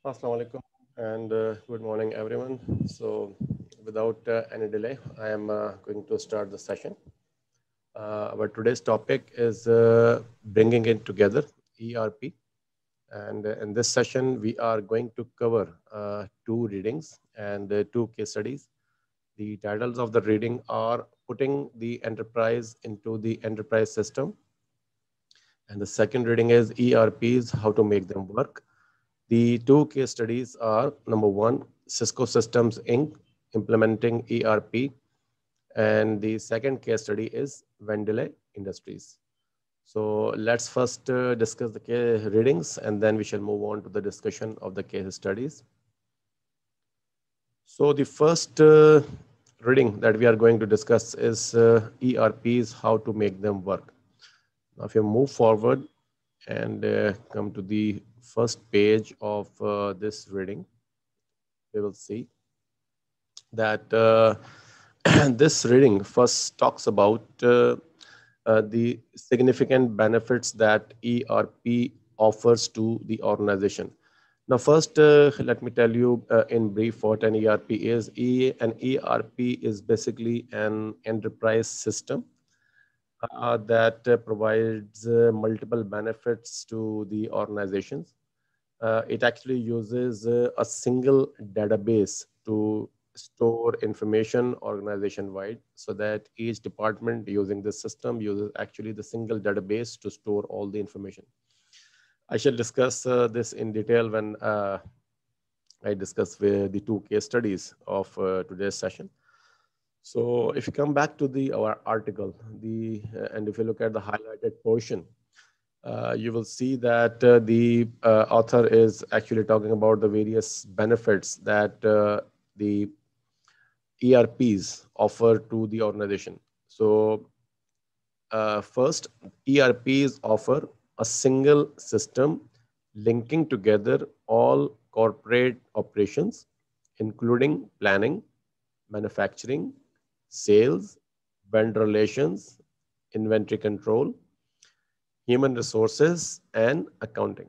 Assalamu alaikum and good morning, everyone. So, without any delay, I am going to start the session. Our today's topic is bringing it together, ERP. And in this session, we are going to cover two readings and two case studies. The titles of the reading are Putting the Enterprise into the Enterprise System. And the second reading is ERPs, How to Make Them Work. The two case studies are number one, Cisco Systems Inc. implementing ERP, and the second case study is Vendele Industries. So let's first discuss the case readings and then we shall move on to the discussion of the case studies. So the first reading that we are going to discuss is ERPs, how to make them work. Now, if you move forward and come to the first page of this reading, we will see that this reading first talks about the significant benefits that ERP offers to the organization. Now, first, let me tell you in brief what an ERP is. An ERP is basically an enterprise system that provides multiple benefits to the organizations. It actually uses a single database to store information organization wide, so that each department using this system uses actually the single database to store all the information. I shall discuss this in detail when I discuss the two case studies of today's session. So if you come back to our article, and if you look at the highlighted portion, you will see that the author is actually talking about the various benefits that the ERPs offer to the organization. So first, ERPs offer a single system linking together all corporate operations, including planning, manufacturing, sales, vendor relations, inventory control, human resources, and accounting.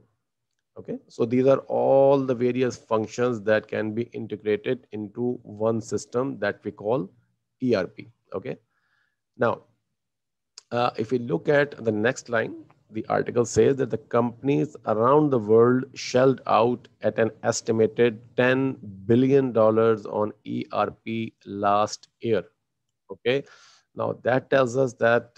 Okay, so these are all the various functions that can be integrated into one system that we call ERP. Okay, now if we look at the next line, the article says that the companies around the world shelled out at an estimated $10 billion on ERP last year. Okay, now that tells us that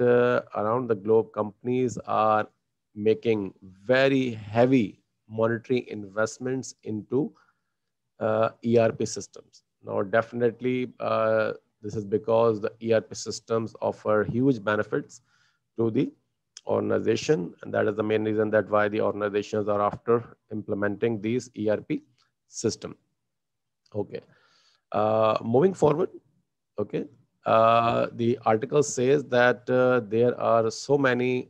around the globe, companies are making very heavy monetary investments into ERP systems. Now, definitely, this is because the ERP systems offer huge benefits to the organization, and that is the main reason that why the organizations are after implementing these ERP system. Okay, moving forward. Okay, the article says that there are so many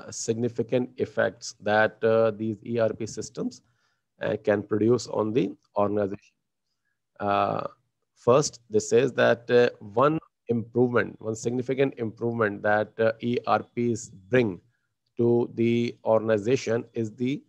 significant effects that these ERP systems can produce on the organization. Uh, First, this says that one significant improvement that ERPs bring to the organization is the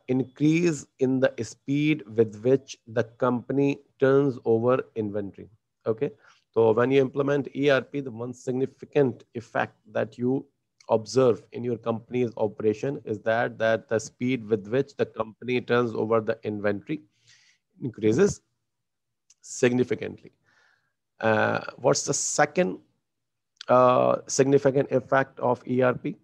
increase in the speed with which the company turns over inventory. Okay, so when you implement ERP, the one significant effect that you observe in your company's operation is that the speed with which the company turns over the inventory increases significantly. What's the second significant effect of ERP?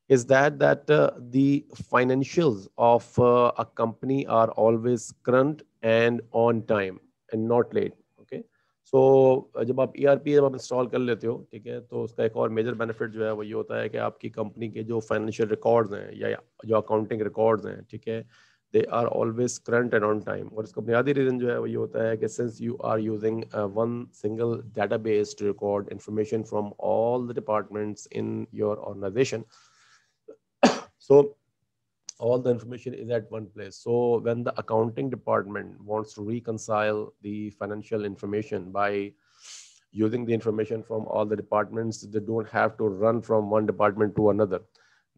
Is that the financials of a company are always current and on time and not late. Okay, so जब आप ERP जब आप install कर लेते हो, ठीक है, तो उसका एक और मेजर बेनिफिट जो है वो ये होता है कि आपकी कंपनी के जो फाइनेंशियल रिकॉर्ड्स हैं या जो अकाउंटिंग रिकॉर्ड्स हैं, ठीक है, they are always current and on time. और इसका बुनियादी रीजन जो है वो ये होता है कि since you are using one single database to record information from all the departments in your organisation, so all the information is at one place. So when the accounting department wants to reconcile the financial information by using the information from all the departments, they don't have to run from one department to another.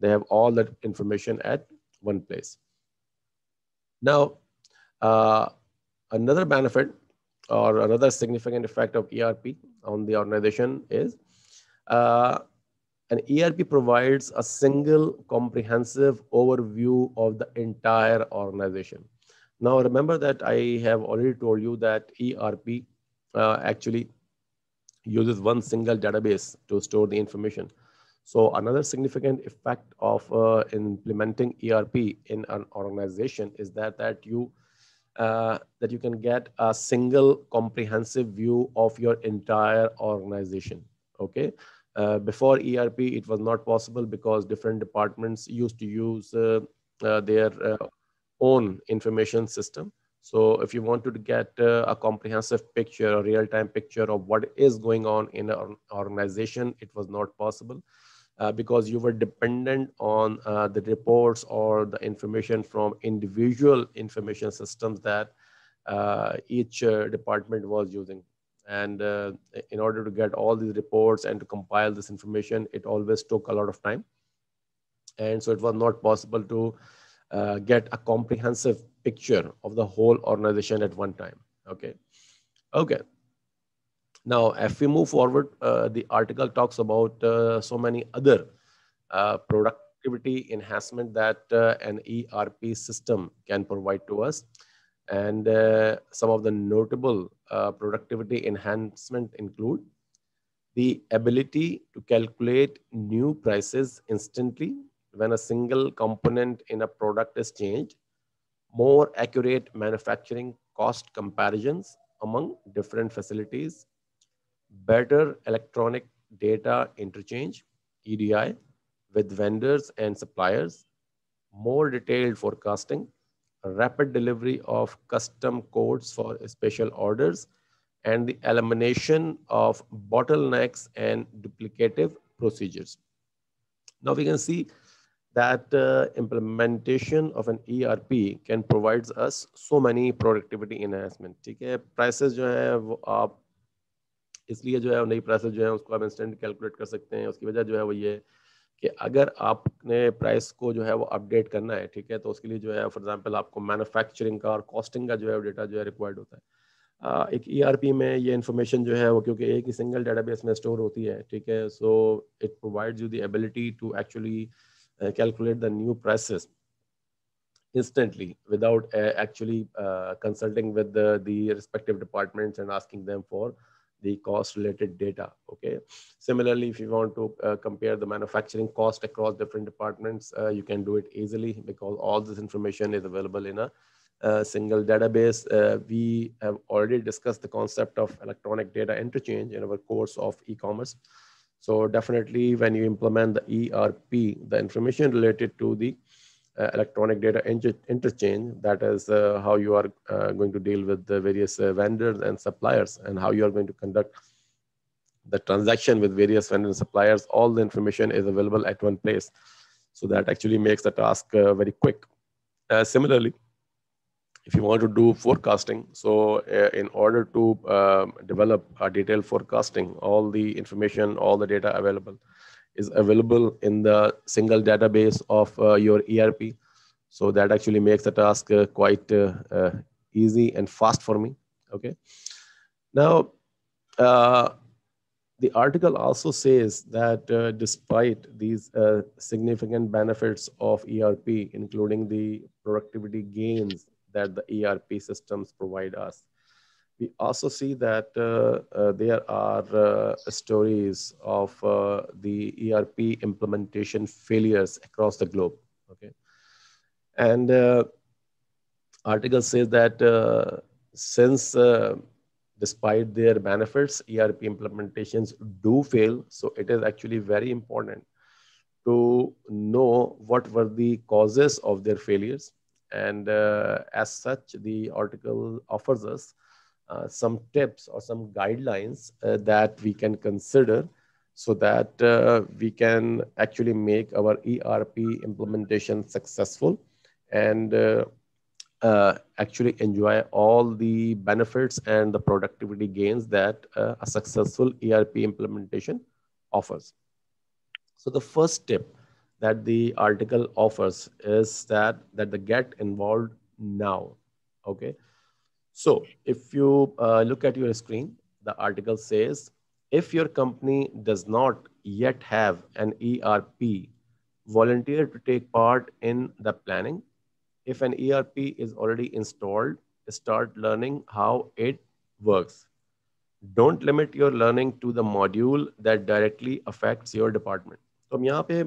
They have all that information at one place. Now, Uh, Another benefit or another significant effect of ERP on the organization is uh, an ERP provides a single comprehensive overview of the entire organization. Now, remember that I have already told you that ERP actually uses one single database to store the information. So another significant effect of implementing ERP in an organization is that you can get a single comprehensive view of your entire organization. Okay. Before ERP, it was not possible because different departments used to use their own information system. So if you wanted to get a comprehensive picture, a real-time picture of what is going on in an organization, it was not possible because you were dependent on the reports or the information from individual information systems that each department was using. And in order to get all these reports and to compile this information, it always took a lot of time. And so it was not possible to get a comprehensive picture of the whole organization at one time. Okay. Okay. Now, if we move forward, the article talks about so many other productivity enhancement that an ERP system can provide to us. And some of the notable productivity enhancement include the ability to calculate new prices instantly when a single component in a product is changed, more accurate manufacturing cost comparisons among different facilities, better electronic data interchange, EDI, with vendors and suppliers, more detailed forecasting, rapid delivery of custom codes for special orders, and the elimination of bottlenecks and duplicative procedures. Now we can see that implementation of an ERP can provide us so many productivity enhancement. ठीक है, prices जो है वो आप इसलिए जो है नई प्राइसेस जो है उसको आप इंस्टेंट कैलकुलेट कर सकते हैं. उसकी वजह जो है वो ये कि अगर आपने प्राइस को जो है वो अपडेट करना है, ठीक है, तो उसके लिए जो है फॉर एग्जांपल आपको मैन्युफैक्चरिंग का और कॉस्टिंग का जो है डेटा जो है रिक्वायर्ड होता है. एक ERP में ये इन्फॉर्मेशन जो है वो क्योंकि एक ही सिंगल डेटाबेस में स्टोर होती है, ठीक है, so it provides you the ability to actually calculate the new prices instantly without actually consulting with the respective departments and asking them for the cost related data. Okay. Similarly, if you want to compare the manufacturing cost across different departments, you can do it easily because all this information is available in a single database. We have already discussed the concept of electronic data interchange in our course of e-commerce. So definitely when you implement the ERP, the information related to the electronic data interchange, that is how you are going to deal with the various vendors and suppliers and how you are going to conduct the transaction with various vendors and suppliers. All the information is available at one place. So that actually makes the task very quick. Similarly, if you want to do forecasting, so in order to develop a detailed forecasting, all the information, all the data available is available in the single database of your ERP. So that actually makes the task quite easy and fast for me. Okay. Now, the article also says that despite these significant benefits of ERP, including the productivity gains that the ERP systems provide us, we also see that there are stories of the ERP implementation failures across the globe. Okay, and article says that since despite their benefits, ERP implementations do fail. So it is actually very important to know what were the causes of their failures. And as such, the article offers us some tips or some guidelines that we can consider so that we can actually make our ERP implementation successful and actually enjoy all the benefits and the productivity gains that a successful ERP implementation offers. So the first tip that the article offers is that the get involved now. Okay. So if you look at your screen, the article says, if your company does not yet have an ERP, volunteer to take part in the planning. If an ERP is already installed, start learning how it works. Don't limit your learning to the module that directly affects your department. तो हम यहाँ पे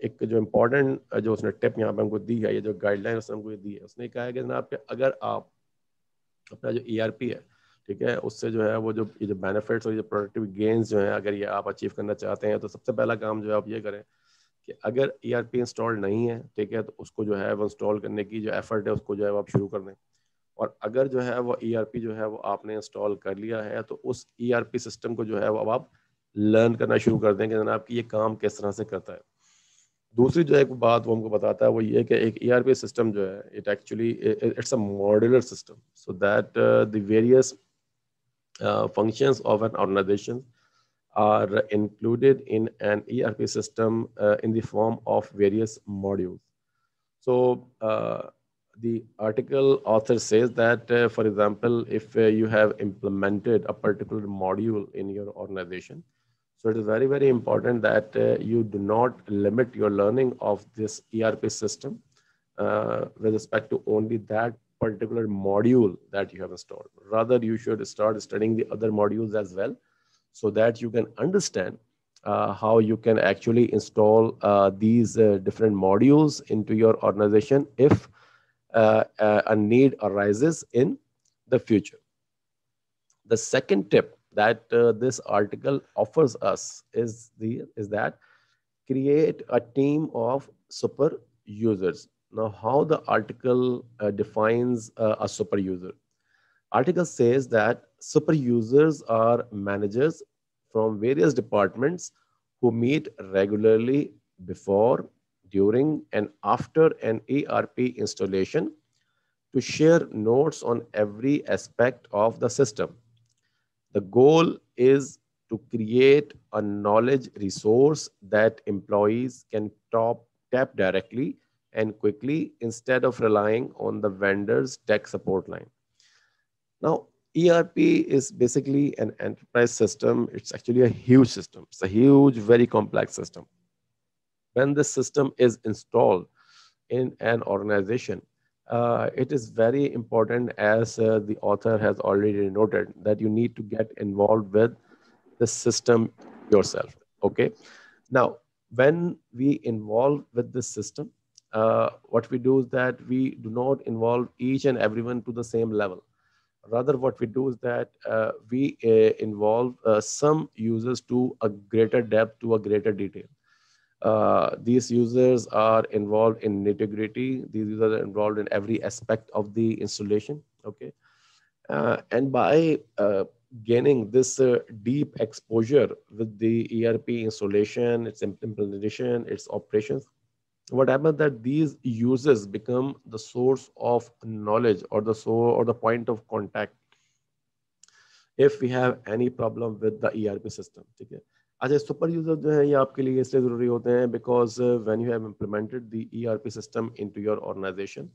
एक जो important जो उसने tip यहाँ पे हमको दी है, ये जो गाइडलाइन उसने हमको दी है, उसने कहा है कि जनाब कि अगर आप अपना जो ERP है, ठीक है, उससे जो है वो जो ये जो बेनिफिट्स और ये प्रोडक्टिव गेन्स जो है, अगर ये आप अचीव करना चाहते हैं, तो सबसे पहला काम जो है आप ये करें कि अगर ERP इंस्टॉल नहीं है, ठीक है, तो उसको जो है वो इंस्टॉल करने की जो एफर्ट है उसको जो है वो आप शुरू कर दें। और अगर जो है वो ERP जो है वो आपने इंस्टॉल कर लिया है, तो उस ERP सिस्टम को जो है वो अब आप लर्न करना शुरू कर दें कि जनाब कि ये काम किस तरह से करता है। दूसरी जो एक बात वो हमको बताता है वो ये कि एक ERP सिस्टम जो है, it actually it's a modular system, so that the various functions of an organization are included in an ERP system in the form of various modules. So the article author says that, for example, if you have implemented a particular module in your organization, so it is very, very important that you do not limit your learning of this ERP system with respect to only that particular module that you have installed. Rather, you should start studying the other modules as well, so that you can understand how you can actually install these different modules into your organization if a need arises in the future. The second tip that this article offers us is that create a team of super users. Now, how the article defines a super user? Article says that super users are managers from various departments who meet regularly before, during, and after an ERP installation to share notes on every aspect of the system. The goal is to create a knowledge resource that employees can tap directly and quickly instead of relying on the vendor's tech support line. Now, ERP is basically an enterprise system. It's actually a huge system. It's a huge, very complex system. When the system is installed in an organization, it is very important, as the author has already noted, that you need to get involved with the system yourself. Okay. Now, when we involve with the system, what we do is that we do not involve each and everyone to the same level. Rather, what we do is that we involve some users to a greater depth, to a greater detail. These users are involved in nitty-gritty. These users are involved in every aspect of the installation. Okay, and by gaining this deep exposure with the ERP installation, its implementation, its operations, what happens that these users become the source of knowledge or the point of contact if we have any problem with the ERP system. ठीक है. अच्छा, super user जो है ये आपके लिए इसलिए जरूरी होते हैं because when you have implemented the ERP system into your organization,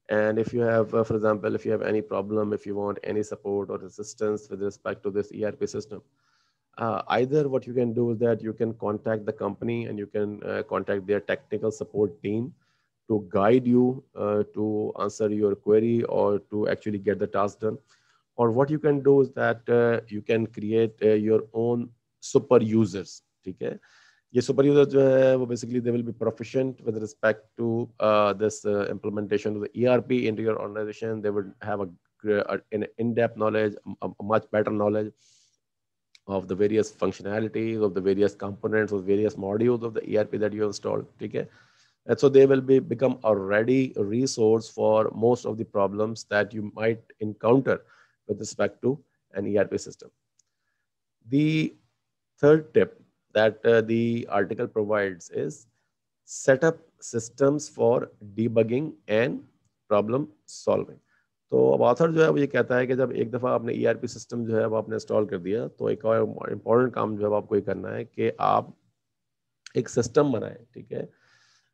and if you have, for example, if you have any problem, if you want any support or assistance with respect to this ERP system, either what you can do is that you can contact the company and you can contact their technical support team to guide you to answer your query or to actually get the task done. Or what you can do is that you can create your own super users. ठीक है. ये super users जो है वो basically they will be proficient with respect to this implementation of the ERP into your organization. They would have an in-depth knowledge, a much better knowledge of the various functionalities, of the various components, of various modules of the ERP that you installed. ठीक है. And so they will become a ready resource for most of the problems that you might encounter with respect to an ERP system. The third tip that the article provides is set up systems for debugging and problem solving. तो अब author जो है वो ये कहता है कि जब एक दफ़ा आपने ERP सिस्टम जो है वो आपने इंस्टॉल कर दिया, तो एक और इम्पोर्टेंट काम जो है आपको ये करना है कि आप एक सिस्टम बनाएं. ठीक है.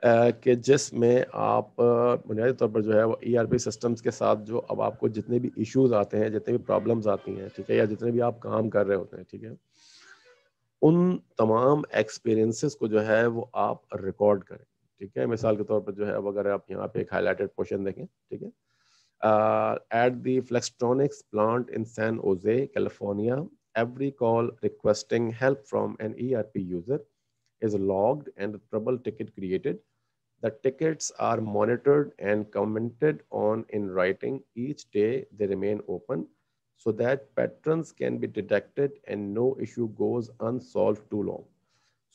कि जिसमें आप बुनियादी तौर पर जो है वो ERP सिस्टम्स के साथ जो अब आपको जितने भी इश्यूज आते हैं, जितने भी प्रॉब्लम्स आती हैं, ठीक है, या जितने भी आप काम कर रहे होते हैं, ठीक है, उन तमाम एक्सपीरियंसेस को जो है वो आप रिकॉर्ड करें। ठीक है, मिसाल के तौर पर जो है अब अगर आप यहाँ पे एक हाईलाइटेड पोर्शन देखें, ठीक है, at the Flextronics plant in San Jose, California, every call requesting help from an ERP user is logged and a trouble ticket created. The tickets are monitored and commented on in writing. Each day they remain open so that patterns can be detected and no issue goes unsolved too long.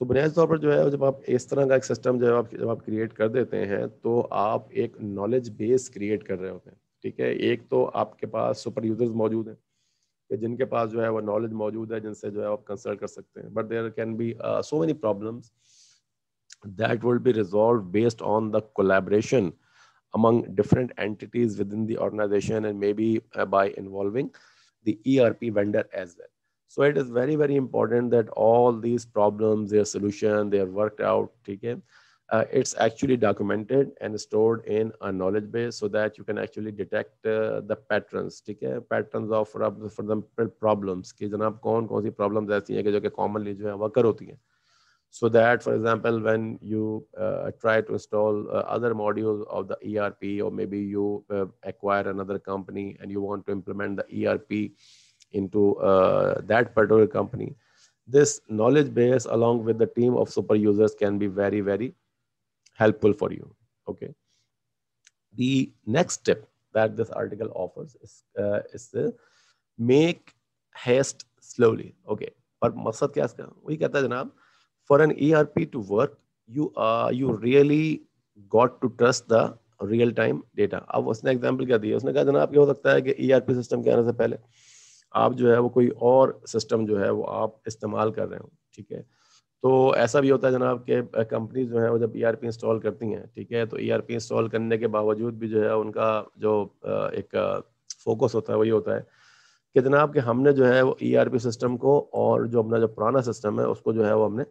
So बुनियादी तौर पर जो है जब आप इस तरह का एक सिस्टम जब आप क्रिएट कर देते हैं तो आप एक नॉलेज बेस क्रिएट कर रहे होते हैं। ठीक है, एक तो आपके पास सुपर यूजर्स मौजूद हैं कि जिनके पास जो है वो नॉलेज मौजूद है, जिनसे जो है आप कंसल्ट कर सकते हैं, but there can be so many problems that will be resolved based on the collaboration among different entities within the organization and maybe by involving the ERP vendor as well. So it is very, very important that all these problems, their solution, they are worked out. Okay? It's actually documented and stored in a knowledge base so that you can actually detect the patterns. Okay? Patterns of, for example, problems कि जनाब कौन सी problems ऐसी हैं कि जो कि commonly जो है वकर होती हैं. So that, for example, when you try to install other modules of the ERP, or maybe you acquire another company and you want to implement the ERP into that particular company, this knowledge base along with the team of super users can be very, very helpful for you. Okay. The next step that this article offers is the make haste slowly. Okay. और मकसद क्या है इसका? वही कहता है जनाब, for an ERP to work, you really got to trust the real time data. अब उसने एग्जांपल क्या दिया, उसने कहा जनाब क्या हो सकता है कि ERP सिस्टम के आने से पहले आप जो है वो कोई और सिस्टम जो है वो आप इस्तेमाल कर रहे हो, ठीक है, तो ऐसा भी होता है जनाब कि कंपनी जो है वो जब ERP इंस्टॉल करती हैं, ठीक है, तो ERP इंस्टॉल करने के बावजूद भी जो है उनका जो एक फोकस होता है वही होता है कि जनाब कि हमने जो है वो ERP सिस्टम को और जो अपना जो पुराना सिस्टम है उसको जो है वो हमने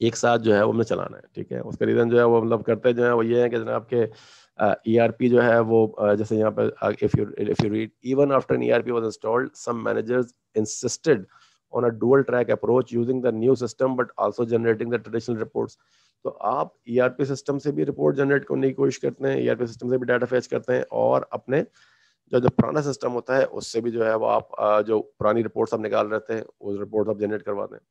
एक साथ जो है वो हमने चलाना है। ठीक है, उसका रीजन जो है वो मतलब करते जो है वो ये है कि जनाब के ERP जो है वो जैसे यहाँ पे if you read, even after an ERP was installed, some managers insisted on a dual track approach using the new system but also generating the traditional reports. तो आप ERP सिस्टम से भी रिपोर्ट जनरेट करने की कोशिश करते हैं, ERP system से भी डाटा फेच करते हैं, और अपने जो पुराना सिस्टम होता है उससे भी जो है वो आप जो पुरानी रिपोर्ट्स आप निकाल रहे थे उस रिपोर्ट आप जनरेट करवाते हैं।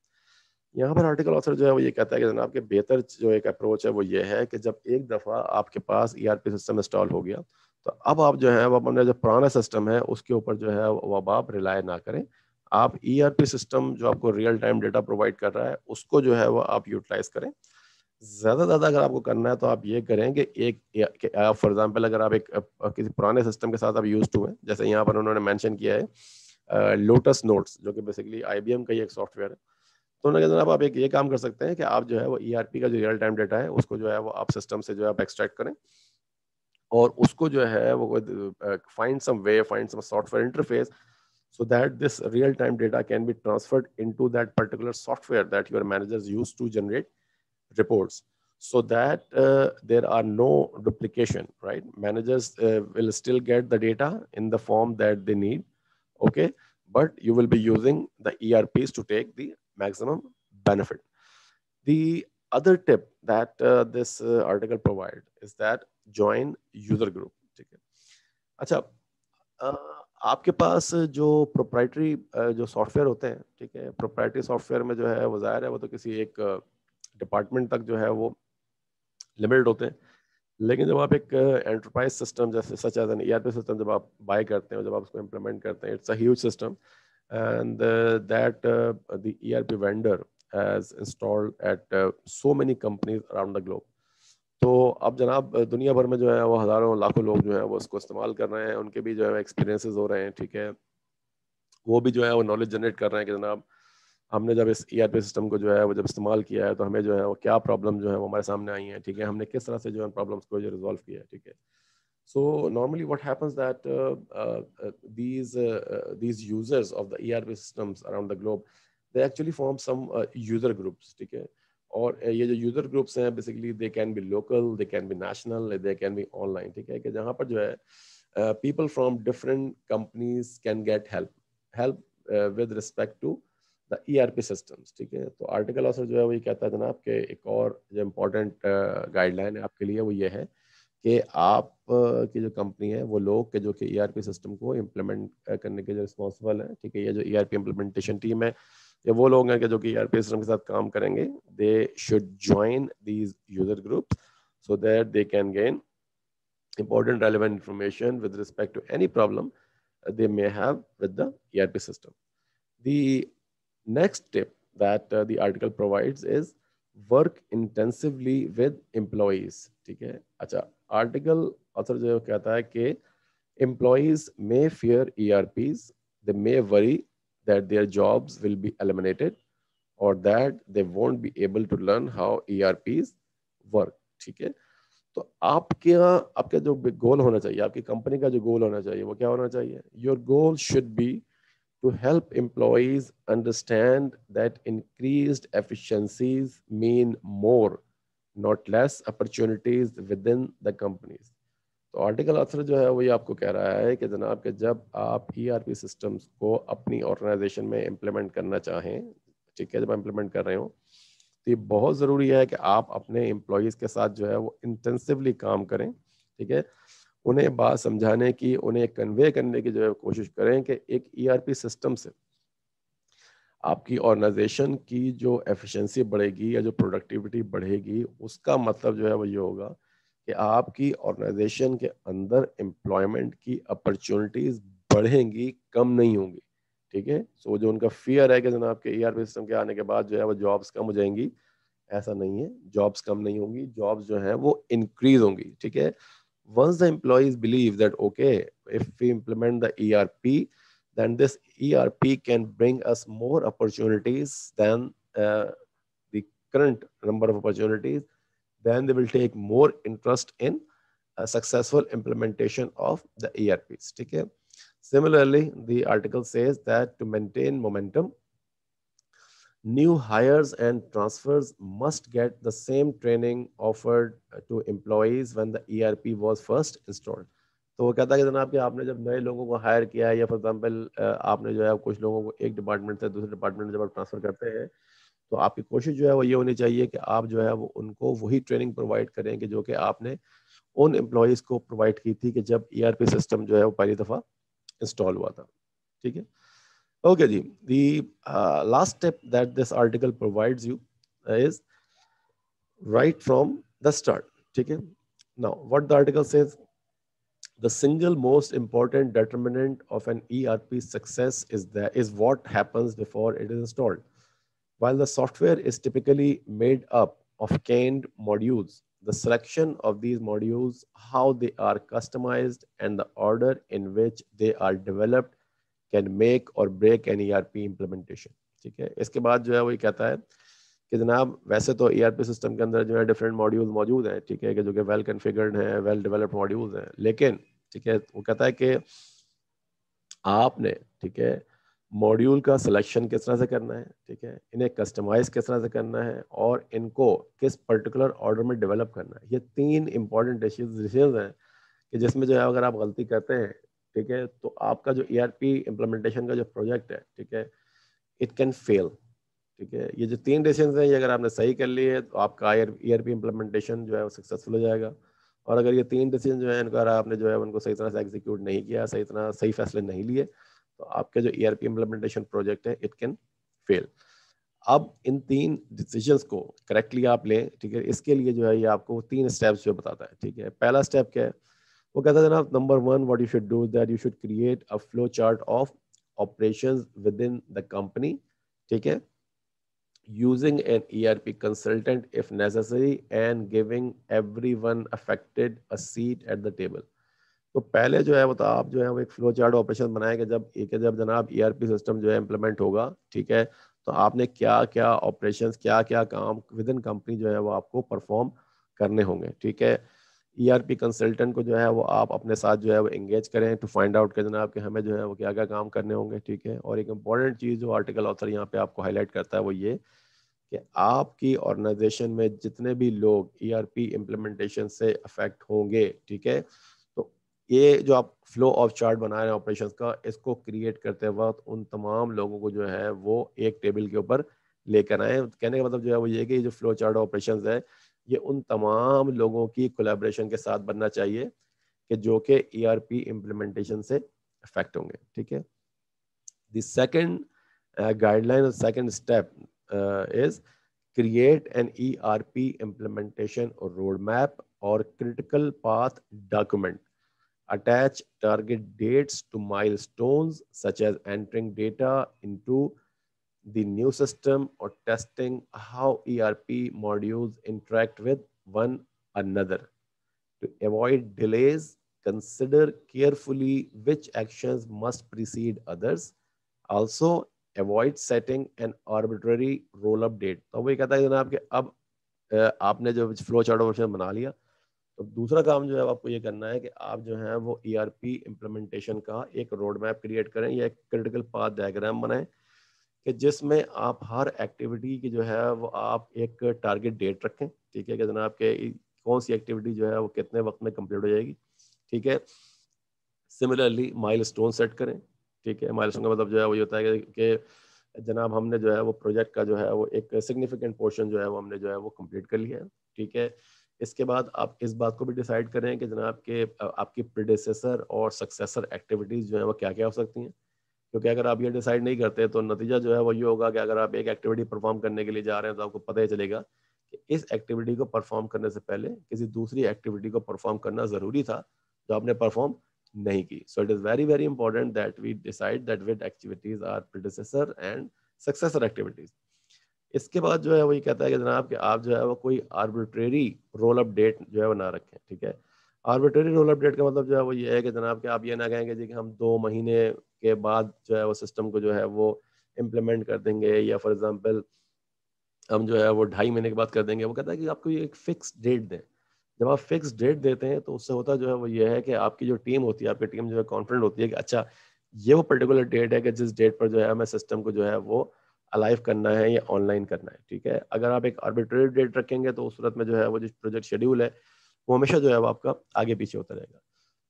यहाँ पर आर्टिकल ऑथर जो है वो ये कहता है कि जनाब के बेहतर जो एक अप्रोच है वो ये है कि जब एक दफ़ा आपके पास ERP सिस्टम इंस्टॉल हो गया तो अब आप जो है वो अपने जो पुराना सिस्टम है उसके ऊपर जो है वो अब आप रिलाय ना करें। आप ERP सिस्टम जो आपको रियल टाइम डेटा प्रोवाइड कर रहा है उसको जो है वो आप यूटिलाइज करें। ज़्यादा अगर आपको करना है तो आप ये करें कि एक फॉर एग्जांपल अगर आप एक किसी पुराने सिस्टम के साथ आप यूज टू हैं, जैसे यहाँ पर उन्होंने मेंशन किया है लोटस नोट्स जो कि बेसिकली IBM का ही एक सॉफ्टवेयर है। तो उन्होंने कहा जनाब आप एक ये काम कर सकते हैं कि आप जो है वो ERP का जो रियल टाइम डेटा है उसको जो है वो आप सिस्टम से जो है आप एक्सट्रैक्ट करें और उसको जो है वो find some software interface so that this real time data can be transferred into that particular software that your managers use to generate reports, so that there are no duplication, right? Managers will still get the data in the form that they need, okay, but you will be using the ERPs to take the maximum benefit. The other tip that this article provide is that join user group. ठीक है, अच्छा, आपके पास जो proprietary जो software होते हैं, ठीक है, प्रोप्राइटरी सॉफ्टवेयर में जो है वो जाहिर है वो तो किसी एक डिपार्टमेंट तक जो है वो लिमिटेड होते हैं, लेकिन जब आप एक एंटरप्राइज सिस्टम जैसे such as an ERP system जब आप बाय करते हैं, जब आप उसको इम्प्लीमेंट करते हैं, it's a huge system and that the ERP vendor has installed at so many companies around the globe. तो अब जनाब दुनिया भर में जो है वो हजारों लाखों लोग जो है वो उसको इस्तेमाल कर रहे हैं, उनके भी जो है एक्सपीरियंसेस हो रहे हैं, ठीक है, वो भी जो है वो नॉलेज जनरेट कर रहे हैं कि जनाब हमने जब इस ERP सिस्टम को जो है वो जब इस्तेमाल किया है तो हमें जो है वो क्या प्रॉब्लम जो है वो हमारे सामने आई हैं, ठीक है, हमने किस तरह से जो है प्रॉब्लम्स को जो रिजॉल्व किया है, ठीक है। So normally what happens that these users of the ERP systems around the globe, they actually form some user groups, ठीक है, और ये जो यूजर ग्रुप्स हैं basically they can be local, they can be national, they can be online, ठीक है, कि जहाँ पर जो है people from different companies can get help with respect to the ERP systems, ठीक है। तो आर्टिकल ऑथर जो है वो ये कहता है जनाब कि एक और जो इम्पोर्टेंट गाइडलाइन है आपके लिए वो ये है कि आप की जो कंपनी है वो लोग के जो कि ERP सिस्टम को इम्प्लीमेंट करने के जो रिस्पॉन्सिबल है, ठीक है, ये जो ERP इम्प्लीमेंटेशन टीम है ये वो लोग हैं कि जो कि ERP सिस्टम के साथ काम करेंगे। They should join these user groups so that they can gain important relevant information with respect to any problem they may have with the ERP system. The next tip that the article provides is work intensively with employees, ठीक है। अच्छा, article author जो कहता है कि employees may fear ERPs, they may worry that their jobs will be eliminated or that they won't be able to learn how ERPs work, ठीक है। तो आपके आपका जो गोल होना चाहिए, आपकी कंपनी का जो गोल होना चाहिए वो क्या होना चाहिए? Your goal should be to help employees understand that increased efficiencies mean more not less opportunities within the companies. तो आर्टिकल ऑथर जो है वो ये आपको कह रहा है कि जनाब के जब आप ERP सिस्टम्स को अपनी ऑर्गेनाइजेशन में इम्प्लीमेंट करना चाहें, ठीक है, जब इम्प्लीमेंट कर रहे हो तो ये बहुत ज़रूरी है कि आप अपने एम्प्लॉयज़ के साथ जो है वो इंटेंसिवली काम करें, ठीक है, उन्हें बात समझाने की, उन्हें कन्वे करने की जो है कोशिश करें कि एक ERP सिस्टम से आपकी ऑर्गेनाइजेशन की जो एफिशिएंसी बढ़ेगी या जो प्रोडक्टिविटी बढ़ेगी उसका मतलब जो है वो ये होगा कि आपकी ऑर्गेनाइजेशन के अंदर एम्प्लॉयमेंट की अपॉर्चुनिटीज बढ़ेंगी, कम नहीं होंगी, ठीक है। सो जो उनका फियर है कि जनाब के ERP सिस्टम के आने के बाद जो है वो जॉब्स कम हो जाएंगी, ऐसा नहीं है, जॉब्स कम नहीं होंगी, जॉब्स जो है वो इंक्रीज होंगी, ठीक है। Once the employees believe that okay, if we implement the ERP, then this ERP can bring us more opportunities than the current number of opportunities, then they will take more interest in a successful implementation of the ERPs, ठीक है। Similarly, the article says that to maintain momentum, new hires and transfers must get the same training offered to employees when the ERP was first installed. तो वो कहता है कि जनाब कि आपने जब नए लोगों को हायर किया है या फॉर एग्जांपल आपने जो है कुछ लोगों को एक डिपार्टमेंट से दूसरे डिपार्टमेंट में जब आप ट्रांसफर करते हैं तो आपकी कोशिश जो है वो ये होनी चाहिए कि आप जो है वो उनको वही ट्रेनिंग प्रोवाइड करें कि जो कि आपने उन एम्प्लॉयज़ को प्रोवाइड की थी कि जब ERP सिस्टम जो है वो पहली दफ़ा इंस्टॉल हुआ था, ठीक है। Okay, Ji. The last step that this article provides you is right from the start. Okay. Now, what the article says, the single most important determinant of an ERP success is what happens before it is installed. While the software is typically made up of canned modules, the selection of these modules, how they are customized, and the order in which they are developed can make or break an ERP implementation, ठीक है। इसके बाद जो है वो ये कहता है कि जनाब वैसे तो ERP सिस्टम के अंदर जो है डिफरेंट मॉड्यूल्स मौजूद हैं, ठीक है, कि जो कि वेल कॉन्फ़िगर्ड हैं, वेल डेवलप्ड मॉड्यूल्स हैं, लेकिन ठीक है वो कहता है कि आपने, ठीक है, मॉड्यूल का सिलेक्शन किस तरह से करना है, ठीक है, इन्हें कस्टमाइज किस तरह से करना है और इनको किस पर्टिकुलर ऑर्डर में डेवलप करना है। ये 3 इंपॉर्टेंट डिसीजंस हैं कि जिसमें जो है अगर आप गलती करते हैं, ठीक है, तो आपका जो ERP इम्प्लीमेंटेशन का जो प्रोजेक्ट है, ठीक है, इट कैन फेल, ठीक है। ये जो 3 डिसीजंस हैं ये अगर आपने सही कर लिए तो आपका ERP इम्प्लीमेंटेशन जो है वो सक्सेसफुल हो जाएगा, और अगर ये 3 डिसीजन जो है अगर आपने जो है उनको सही तरह से एग्जीक्यूट नहीं किया, सही फैसले नहीं लिए, तो आपके जो ERP इम्प्लीमेंटेशन प्रोजेक्ट है इट कैन फेल। अब इन 3 डिसीजंस को करेक्टली आप लें, ठीक है, इसके लिए जो है ये आपको 3 स्टेप्स जो बताता है, ठीक है। पहला स्टेप क्या है? वो कहता है जनाब number 1 what you should do that you should create a flow chart of operations with in the company, ठीक है, using an ERP consultant if necessary and giving everyone affected a seat at the table. तो पहले जो है वो तो आप जो है वो एक फ्लो चार्ट ऑपरेशन बनाएंगे जब जनाब ERP सिस्टम जो है इम्प्लीमेंट होगा, ठीक है, तो आपने क्या क्या ऑपरेशंस क्या क्या काम विद इन कंपनी जो है वो आपको परफॉर्म करने होंगे, ठीक है। ERP कंसल्टेंट को जो है वो आप अपने साथ जो है वो एंगेज करें टू फाइंड आउट के जनाब कि हमें जो है वो क्या क्या काम करने होंगे, ठीक है। और एक इम्पॉर्टेंट चीज़ जो आर्टिकल ऑथर यहाँ पे आपको हाईलाइट करता है वो ये कि आपकी ऑर्गेनाइजेशन में जितने भी लोग ERP इम्प्लीमेंटेशन से अफेक्ट होंगे, ठीक है, तो ये जो आप फ्लो ऑफ चार्ट बना रहे हैं ऑपरेशंस का, इसको क्रिएट करते वक्त उन तमाम लोगों को जो है वो एक टेबल के ऊपर लेकर आए। कहने का मतलब जो है वो ये कि जो फ्लो चार्ट ऑपरेशंस है ये उन तमाम लोगों की कोलैबोरेशन के साथ बनना चाहिए कि जो कि ERP इम्प्लीमेंटेशन से अफेक्ट होंगे, ठीक है। The second guideline or second step is create an ERP implementation or roadmap or critical path document. Attach target dates to milestones such as entering data into the new system or testing how ERP modules interact with one another. To avoid delays, consider carefully which actions must precede others. Also, avoid setting an arbitrary roll-up date. तो वो ये कहता है जनाब कि अब आपने जो फ्लो चार्ट ऑप्शन बना लिया, तो दूसरा काम जो है आपको ये करना है कि आप जो है वो ERP इम्प्लीमेंटेशन का एक रोड मैप क्रिएट करें या एक क्रिटिकल पाथ डायग्राम बनाएं कि जिसमें आप हर एक्टिविटी की जो है वो आप एक टारगेट डेट रखें, ठीक है, कि जनाब के कौन सी एक्टिविटी जो है वो कितने वक्त में कंप्लीट हो जाएगी, ठीक है। सिमिलरली माइलस्टोन सेट करें, ठीक है। माइलस्टोन का मतलब जो है वो ये होता है कि जनाब हमने जो है वो प्रोजेक्ट का जो है वो एक सिग्निफिकेंट पोर्शन जो है वो हमने जो है वो कंप्लीट कर लिया है, ठीक है। इसके बाद आप इस बात को भी डिसाइड करें कि जनाब के आपकी प्रीडेसेसर और सक्सेसर एक्टिविटीज जो है वो क्या क्या हो सकती हैं, क्योंकि अगर आप ये डिसाइड नहीं करते तो नतीजा जो है वो ये होगा कि अगर आप एक एक्टिविटी परफॉर्म करने के लिए जा रहे हैं तो आपको पता ही चलेगा कि इस एक्टिविटी को परफॉर्म करने से पहले किसी दूसरी एक्टिविटी को परफॉर्म करना जरूरी था जो आपने परफॉर्म नहीं की। So it is very very important that we decide that which activities are predecessor and successor activities. इसके बाद जो है वो ये कहता है कि जनाब कि आप जो है वो कोई आर्बिट्रेरी रोल अप डेट जो है वो ना रखें, ठीक है। आर्बिट्रेरी रोल अप डेट का मतलब जो है वो ये है कि जनाब कि आप ये ना कहेंगे जी कि हम 2 महीने के बाद जो है वो सिस्टम को जो है वो इम्प्लीमेंट कर देंगे, या फॉर एग्जांपल हम जो है वो 2.5 महीने के बाद कर देंगे। वो कहता है कि आपको ये एक फिक्स डेट दें। जब आप फिक्स डेट देते हैं तो उससे होता जो है वो ये है कि आपकी जो टीम होती है, आपकी टीम जो है कॉन्फिडेंट होती है कि अच्छा ये वो पर्टिकुलर डेट है कि जिस डेट पर जो है हमें सिस्टम को जो है वो अलाइव करना है या ऑनलाइन करना है, ठीक है। अगर आप एक आर्बिट्रेरी डेट रखेंगे तो उस सूरत में जो है वो जो प्रोजेक्ट शेड्यूल है वो हमेशा जो है वो आपका आगे पीछे होता रहेगा।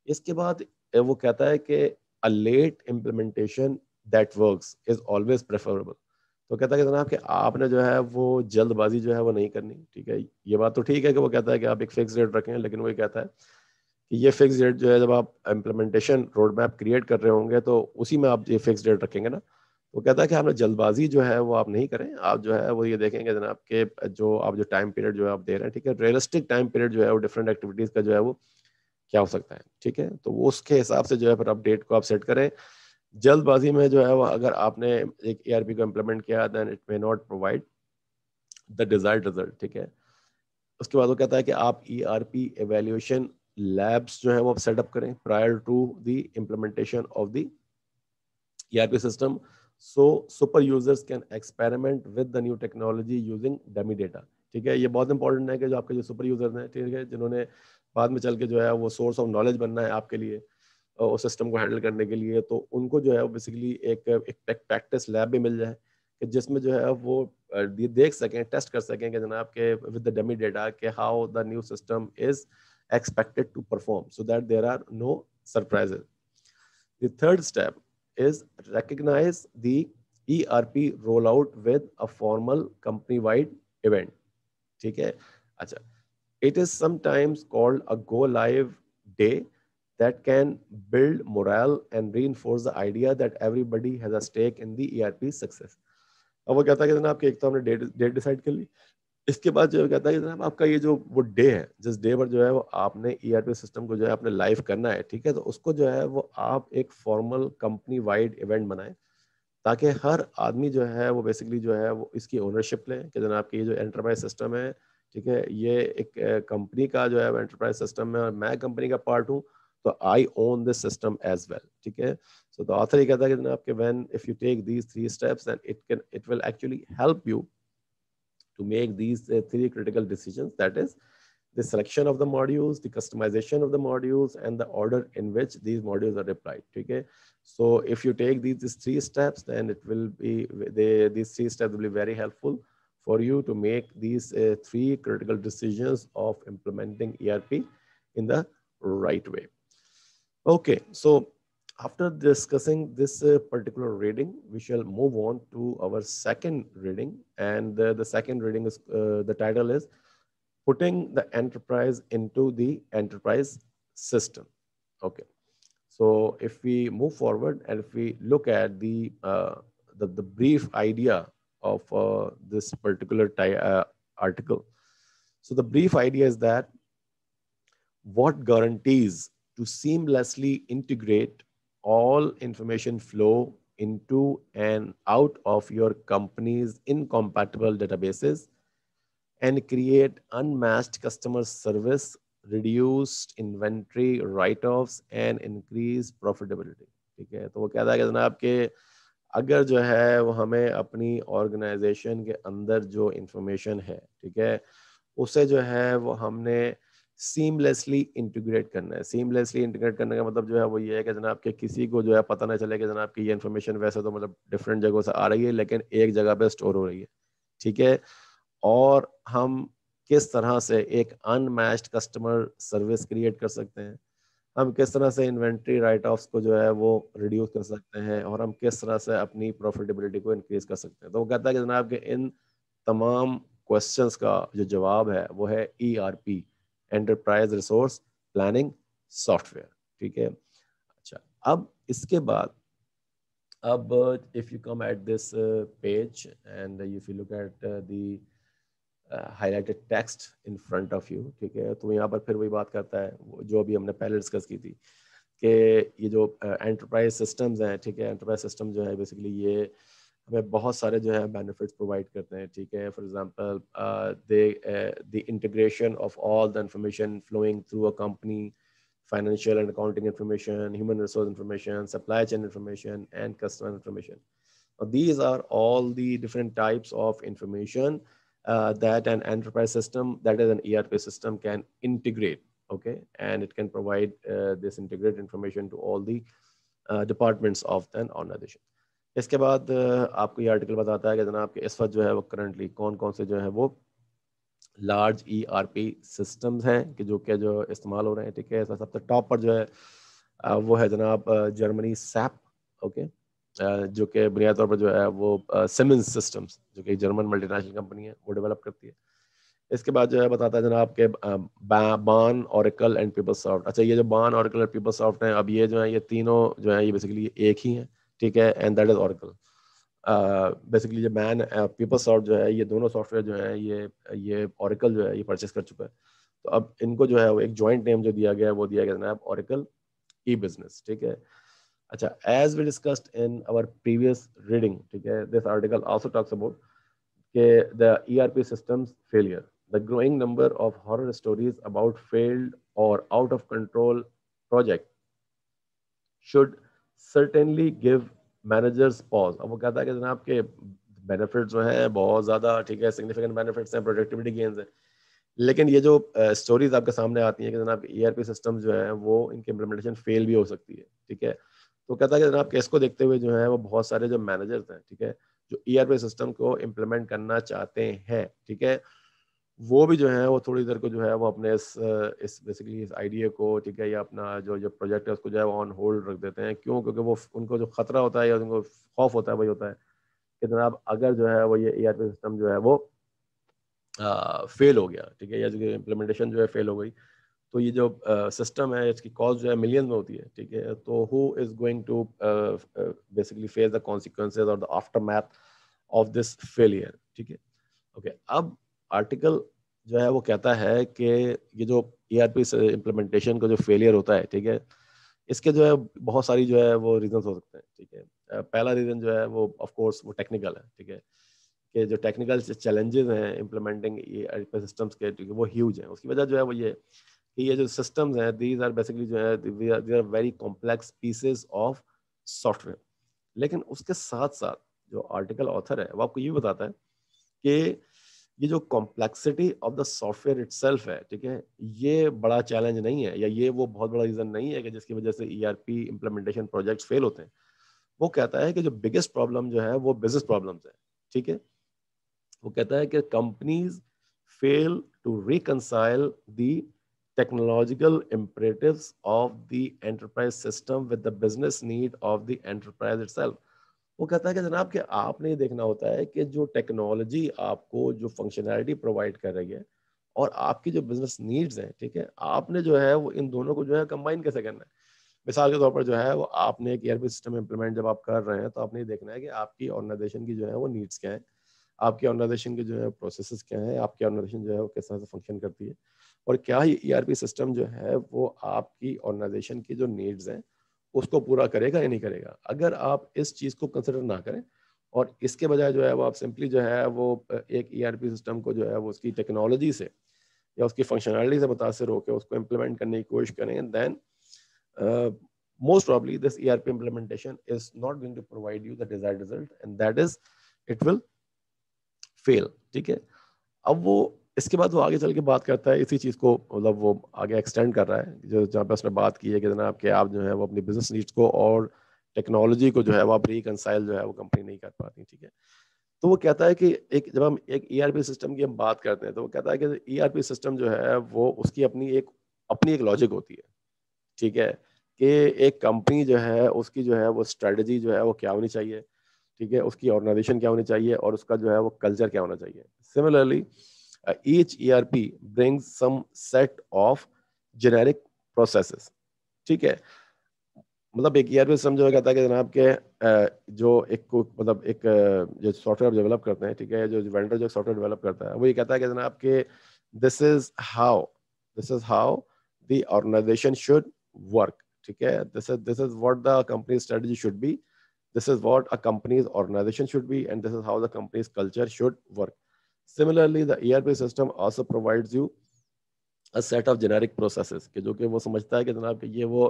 इसके बाद वो कहता है कि a late implementation that works is always preferable. तो कहता है कि जनाब कि आपने जो है वो जल्दबाजी जो है वो नहीं करनी, ठीक है। ये बात तो ठीक है कि वो कहता है कि आप एक फिक्स डेट रखें, लेकिन वो ये कहता है कि ये फिक्स डेट जो है जब आप इम्प्लीमेंटेशन रोड मैप क्रिएट कर रहे होंगे तो उसी में आप ये फिक्स डेट रखेंगे ना। तो कहता है कि आपने जल्दबाजी जो है वो आप नहीं करें, आप जो है वो ये देखेंगे जनाब के जो आप जो टाइम पीरियड जो है आप दे रहे हैं, ठीक है, रियलिस्टिक टाइम पीरियड जो है वो डिफरेंट एक्टिविटीज का जो है वो क्या हो सकता है, ठीक है। तो वो उसके हिसाब से जो है फिर आप डेट को आप सेट करें। जल्दबाजी में जो है वो अगर आपने एक ERP को इम्प्लीमेंट किया then it may not provide the desired result, ठीक है। उसके बाद वो कहता है कि आप ERP एवेल्यूएशन लैब्स जो है वो सेटअप करें prior to the implementation of the ERP system so super users can experiment with the new technology using dummy data, ठीक है। ये बहुत इंपॉर्टेंट है कि जो आपके जो सुपर यूजर्स हैं, ठीक है, जिन्होंने बाद में चल के जो है वो सोर्स ऑफ नॉलेज बनना है आपके लिए उस सिस्टम को हैंडल करने के लिए, तो उनको जो है बेसिकली एक प्रैक्टिस लैब भी मिल जाए कि जिसमें जो है वो ये देख सकें, टेस्ट कर सकें कि जनाब के विद द डमी डेटा के how the new system is expected to perform so that there are no surprises. The third step is recognize the ERP rollout with a formal company-wide event. ठीक है, अच्छा, it is sometimes called a go live day that can build morale and reinforce the idea that everybody has a stake in the ERP success. अब वो कहता है कि जनाब कि एक तो हमने डेट डिसाइड कर ली, इसके बाद जो कहता है कि जनाब आपका ये जो वो डे है, जिस डे पर जो है वो आपने ERP सिस्टम को जो है आपने लाइव करना है, ठीक है, तो उसको जो है वो आप एक फॉर्मल कंपनी वाइड इवेंट बनाएं ताकि हर आदमी जो है वो बेसिकली जो है वो इसकी ओनरशिप ले कि जनाब कि ये जो एंटरप्राइज सिस्टम है, ठीक है, ये एक कंपनी का जो है एंटरप्राइज सिस्टम है और मैं कंपनी का पार्ट हूँ, तो I own this system as well, ठीक है। सो द ऑथर ये कहता है कि जनाब कि when if you take these 3 steps then it will actually help you to make these 3 critical decisions, that is the selection of the modules, the customization of the modules, and the order in which these modules are applied, okay. So if you take these 3 steps, then it will be these 3 steps will be very helpful for you to make these 3 critical decisions of implementing ERP in the right way. Okay, so after discussing this particular reading, we shall move on to our second reading. And the second reading is, the title is Putting the Enterprise into the Enterprise System. Okay, so if we move forward and if we look at the brief idea of this particular article, so the brief idea is that what guarantees to seamlessly integrate all information flow into and out of your company's incompatible databases and create unmatched customer service, reduced inventory write-offs and increase profitability. ठीक है, तो वो कहता है कि जनाब के अगर जो है वो हमें अपनी ऑर्गेनाइजेशन के अंदर जो इंफॉर्मेशन है, ठीक है, उसे जो है वो हमने सीमलेसली इंटीग्रेट करना है। सीमलेसली इंटीग्रेट करने का मतलब जो है वो ये है कि जनाब के किसी को जो है पता ना चले कि जनाब की ये इन्फॉर्मेशन वैसे तो मतलब डिफरेंट जगहों से आ रही है लेकिन एक जगह पे स्टोर हो रही है, ठीक है, और हम किस तरह से एक अनमैच्ड कस्टमर सर्विस क्रिएट कर सकते हैं, हम किस तरह से इन्वेंट्री राइट ऑफ्स को जो है वो रिड्यूस कर सकते हैं और हम किस तरह से अपनी प्रॉफिटेबिलिटी को इंक्रीज कर सकते हैं। तो वो कहता है कि जनाब के इन तमाम क्वेश्चंस का जो जवाब है वो है ERP, enterprise resource planning software, ठीक है। अच्छा, अब इसके बाद अब if you come at this page and if you look at the highlighted text in front of you, ठीक है, तो यहाँ पर फिर वही बात करता है जो अभी हमने पहले डिस्कस की थी कि ये जो एंटरप्राइज सिस्टम्स हैं, ठीक है, एंटरप्राइज सिस्टम जो है बेसिकली ये हमें बहुत सारे जो है बेनिफिट्स प्रोवाइड करते हैं, ठीक है। For example the integration of all the information flowing through a company, financial and accounting information, human resource information, supply chain information, and customer information. Now, these are all the different types of information that an enterprise system, that is an ERP system, can integrate. Okay, and it can provide this integrated information to all the departments of an organization. इसके बाद आपको ये article बताता है कि जनाब के इस वक्त जो है वो करंटली कौन कौन से जो है वो लार्ज ERP सिस्टम्स हैं कि जो इस्तेमाल हो रहे हैं, ठीक है। सबसे टॉप पर जो है वो है जनाब जर्मनी सैप, ओके, जो कि बुनियादी तौर पर जो है वो सिमेंस सिस्टम्स, जो कि जर्मन मल्टीनेशनल कंपनी है, वो डेवलप करती है। इसके बाद जो है बताता है जनाब के बान, ओरेकल एंड पीपलसॉफ्ट। अच्छा, ये जो बान, ओरेकल और पीपलसॉफ्ट हैं, अब ये जो है ये तीनों जो है ये बेसिकली एक ही हैं, ठीक है, and that is Oracle. Basically जो मैन पीपलसॉफ्ट जो है ये दोनों सॉफ्टवेयर जो है ये ओरेकल जो है ये परचेस कर चुका है। तो अब इनको जो है वो एक जॉइंट नेम जो दिया गया है वो दिया गया जनाब ओरेकल ई बिजनेस, ठीक है। अच्छा, as we discussed in our previous reading, ठीक है, this article also talks about the ERP systems failure. The growing number of horror stories about failed or out of control project should certainly give managers pause. अब वो कहता है कि जनाब के benefits जो हैं बहुत ज़्यादा, ठीक है, सिग्निफिकेंट बेनिफिट्स हैं, प्रोडक्टिविटी गेन्स हैं, लेकिन ये जो स्टोरीज आपके सामने आती हैं कि जनाब ERP सिस्टम जो है वो इनकी इम्प्लीमेंटेशन फेल भी हो सकती है, ठीक है। तो कहता है कि जनाब इसको देखते हुए जो है वो बहुत सारे जो मैनेजर्स हैं, ठीक है, जो ERP सिस्टम को इम्प्लीमेंट करना चाहते हैं, ठीक है, वो भी जो है वो थोड़ी देर को जो है वो अपने इस बेसिकली इस आइडिया को, ठीक है, या अपना जो प्रोजेक्ट है उसको जो है वो ऑन होल्ड रख देते हैं। क्यों? क्योंकि वो उनको जो खतरा होता है या उनको खौफ होता है वही होता है कि जनाब अगर जो है वो ये ERP सिस्टम जो है वो फेल हो गया, ठीक है, या जो इम्प्लीमेंटेशन जो है फेल हो गई, तो ये जो सिस्टम है इसकी कॉस्ट जो है मिलियन में होती है, ठीक है। तो who is going to basically face the consequences और the aftermath of this failure, ठीक है। ओके, अब आर्टिकल जो है वो कहता है कि ये जो ERP इम्प्लीमेंटेशन का जो फेलियर होता है, ठीक है, इसके जो है बहुत सारी जो है वो रीजंस हो सकते हैं, ठीक है। पहला रीजन जो है वो ऑफ कोर्स वो टेक्निकल है, ठीक है, कि जो टेक्निकल चैलेंजेस हैं इम्प्लीमेंटिंग ERP सिस्टम्स के, ठीक है, वो ह्यूज हैं। उसकी वजह जो है वो ये कि ये जो सिस्टम्स हैं दीज आर बेसिकली जो है they are very complex pieces of software. लेकिन उसके साथ साथ जो आर्टिकल ऑथर है वो आपको ये बताता है कि ये जो complexity of the software itself है, ठीक है, ये बड़ा चैलेंज नहीं है या ये वो बहुत बड़ा रीजन नहीं है कि जिसकी वजह से ERP इम्प्लीमेंटेशन प्रोजेक्ट्स फेल होते हैं। वो कहता है कि जो बिगेस्ट प्रॉब्लम जो है वो बिजनेस प्रॉब्लम्स है, ठीक है। वो कहता है कि companies fail to reconcile the technological imperatives of the enterprise system with the business need of the enterprise itself. वो कहता है कि जनाब कि आपने ये देखना होता है कि जो टेक्नोलॉजी आपको जो फंक्शनैलिटी प्रोवाइड कर रही है और आपकी जो बिजनेस नीड्स हैं, ठीक है, आपने जो है वो इन दोनों को जो है कंबाइन कैसे करना है। मिसाल के तौर पर जो है वो आपने एक ईआरपी सिस्टम इम्प्लीमेंट जब आप कर रहे हैं तो आपने ये देखना है कि आपकी ऑर्गेनाइजेशन की जो है वो नीड्स क्या है, आपकी ऑर्गेनाइजेशन के जो है प्रोसेसेस क्या है, आपकी ऑर्गेनाइजेशन जो है वो किस तरह से फंक्शन करती है, और क्या ये ईआरपी सिस्टम जो है वो आपकी ऑर्गेनाइजेशन की जो नीड्स हैं उसको पूरा करेगा या नहीं करेगा। अगर आप इस चीज़ को कंसिडर ना करें और इसके बजाय जो है वो आप सिंपली जो है वो एक ईआरपी सिस्टम को जो है वो उसकी टेक्नोलॉजी से या उसकी फंक्शनैलिटी से मुतासर होकर उसको इम्प्लीमेंट करने की कोशिश करें, then most probably this ERP implementation is not going to provide you the desired result, and that is it will fail. ठीक है, अब वो इसके बाद वो आगे चल के बात करता है इसी चीज़ को, मतलब वो आगे एक्सटेंड कर रहा है जो जहाँ पे उसने बात की है कि जनाब कि आप जो है वो अपनी बिजनेस नीड्स को और टेक्नोलॉजी को जो है वो आप रिकंसाइल जो है वो कंपनी नहीं कर पाती। ठीक है, तो वो कहता है कि एक जब हम एक ईआरपी सिस्टम की हम बात करते हैं तो वो कहता है कि ईआरपी सिस्टम जो है वो उसकी अपनी एक लॉजिक होती है। ठीक है, कि एक कंपनी जो है उसकी जो है वो स्ट्रेटजी जो है वो क्या होनी चाहिए, ठीक है, उसकी ऑर्गेनाइजेशन क्या होनी चाहिए और उसका जो है वो कल्चर क्या होना चाहिए। Similarly each ERP brings some set of generic processes. ठीक है, मतलब एक ईआरपी सिस्टम जो कहता है कि जनाब के जो मतलब एक जो सॉफ्टवेयर डेवलप करते हैं, ठीक है, जो वेंडर जो सॉफ्टवेयर डेवलप करता है वो ये कहता है कि जनाब के this is how the organisation should work. ठीक है, this is what the company strategy should be, this is what a company's organization should be, and this is how the company's culture should work. Similarly, the ERP system also provides you a set of generic processes कि जो कि वो समझता है कि जनाब कि ये वो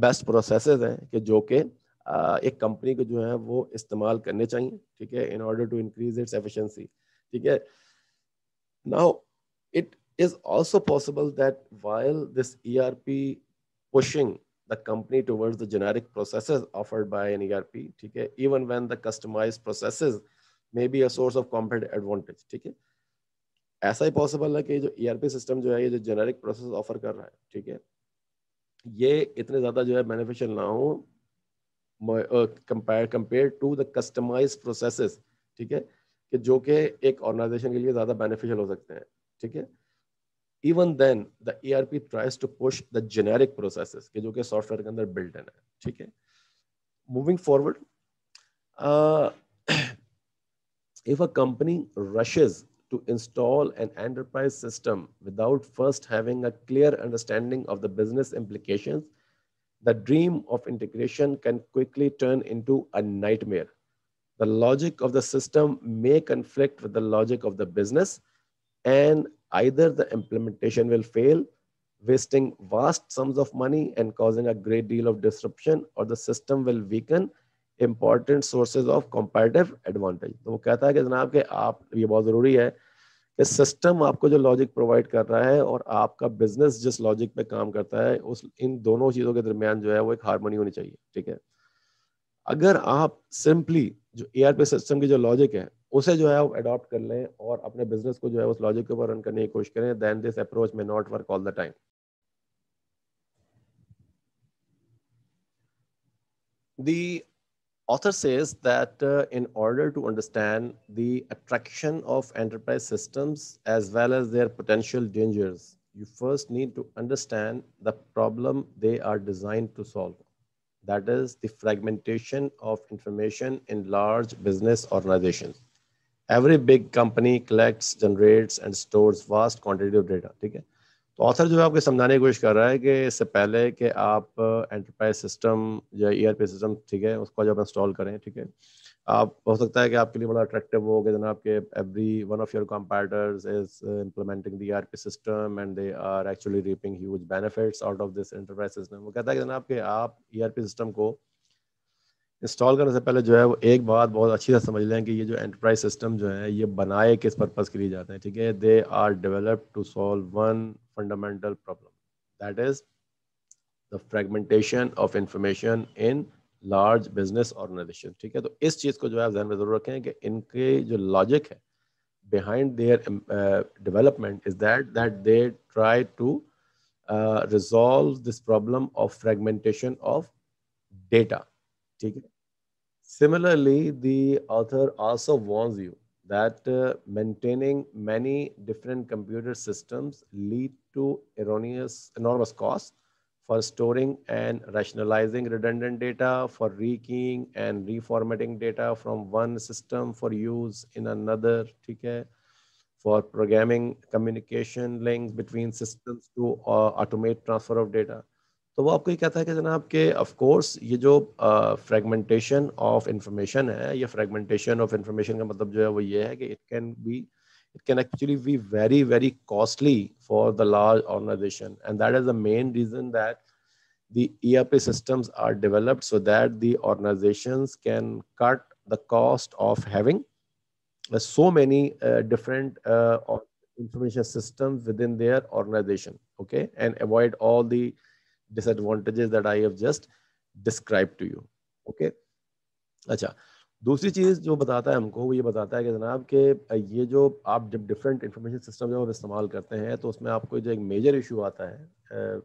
बेस्ट प्रोसेसेस हैं कि जो कि एक कंपनी को जो है वो इस्तेमाल करने चाहिए। ठीक है, in order to increase its efficiency. ठीक है, now it is also possible that while this ERP pushing the company towards the generic processes offered by an ERP, ठीक है, even when the customized processes may be a source of competitive advantage. ठीक है, ऐसा ही possible है कि जो ERP system जो है ये जो जेनेरिक प्रोसेस ऑफर कर रहा है, ठीक है, ये इतने ज्यादा जो है बेनिफिशियल ना हो compare to the customised processes. ठीक है, कि जो कि एक ऑर्गेनाइजेशन के लिए ज्यादा बेनिफिशियल हो सकते हैं। ठीक है, even then the ERP tries to push the generic processes कि जो कि सॉफ्टवेयर के अंदर built in है। ठीक है, moving forward, uh, if a company rushes to install an enterprise system without first having a clear understanding of the business implications, the dream of integration can quickly turn into a nightmare. The logic of the system may conflict with the logic of the business, and either the implementation will fail, wasting vast sums of money and causing a great deal of disruption, or the system will weaken important sources of comparative advantage. तो वो कहता है कि जनाब कि आप ये बहुत ज़रूरी है कि सिस्टम आपको जो लॉजिक प्रोवाइड कर रहा है और आपका बिजनेस जिस लॉजिक पे काम करता है उस इन दोनों चीज़ों के दरमियान जो है वो एक हार्मनी होनी चाहिए। ठीक है, अगर आप सिंपली जो ERP सिस्टम की जो लॉजिक है उसे जो है आप अडॉप्ट कर लें और अपने बिजनेस को जो है उस लॉजिक के ऊपर रन करने की कोशिश करें, then this approach may not work all the time. The author says that in order to understand the attraction of enterprise systems as well as their potential dangers, you first need to understand the problem they are designed to solve. That is the fragmentation of information in large business organizations. Every big company collects, generates and stores vast quantity of data. ठीक है, तो author जो है आपको समझाने की कोशिश कर रहा है कि इससे पहले कि आप एंटरप्राइज सिस्टम या ERP सिस्टम, ठीक है, उसको जब इंस्टॉल करें, ठीक है, आप हो सकता है कि आपके लिए बड़ा अट्रैक्टिव हो कि जनाब के every one of your competitors is implementing the ERP system and they are actually reaping huge benefits out of this enterprise system. वो कहता है कि जनाब के आप ERP सिस्टम को इंस्टॉल करने से पहले जो है वो एक बात बहुत अच्छी तरह समझ लें कि ये जो एंटरप्राइज सिस्टम जो है ये बनाए किस पर्पज़ के लिए जाते हैं। ठीक है, they are developed to solve one fundamental problem, that is the fragmentation of information in large business organisation. ठीक है, तो इस चीज़ को जो है ध्यान में जरूर रखें कि इनके जो लॉजिक है behind their development is that they try to resolve this problem of fragmentation of data. ठीक है? Similarly, the author also warns you that maintaining many different computer systems lead to enormous costs for storing and rationalizing redundant data, for rekeying and reformatting data from one system for use in another, ठीक है? For programming communication links between systems to automate transfer of data. तो वो आपको ये कहता है कि जनाब के ऑफ कोर्स ये जो फ्रेगमेंटेशन ऑफ इंफॉर्मेशन है, ये फ्रेगमेंटेशन ऑफ इंफॉर्मेशन का मतलब जो है वो ये है कि it can actually be very very costly for the large organisation, and that is the main reason that the ERP systems are developed so that the organizations can cut the cost of having so many different information systems within their organization, okay, and avoid all the disadvantages that I have just described to you, okay. अच्छा, दूसरी चीज जो बताता है हमको वो ये बताता है कि जनाब के ये जो आप जब डिफरेंट इंफॉर्मेशन सिस्टम जब आप इस्तेमाल करते हैं तो उसमें आपको जो एक मेजर इशू आता है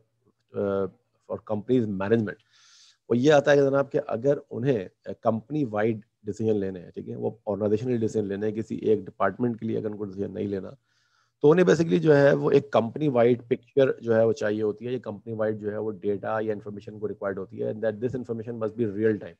फॉर कंपनीज मैनेजमेंट, वो ये आता है कि जनाब कि अगर उन्हें कंपनी वाइड डिसीजन लेने हैं, ठीक है, वो ऑर्गेनाइजेशनल डिसीजन लेने हैं, किसी एक डिपार्टमेंट के लिए अगर उनको डिसीजन नहीं लेना, तो उन्हें बेसिकली जो है वो एक कंपनी वाइड पिक्चर जो है वो चाहिए होती है, ये कंपनी वाइड जो है वो डेटा या इन्फॉर्मेशन को रिक्वायर्ड होती है, that this information must be real time,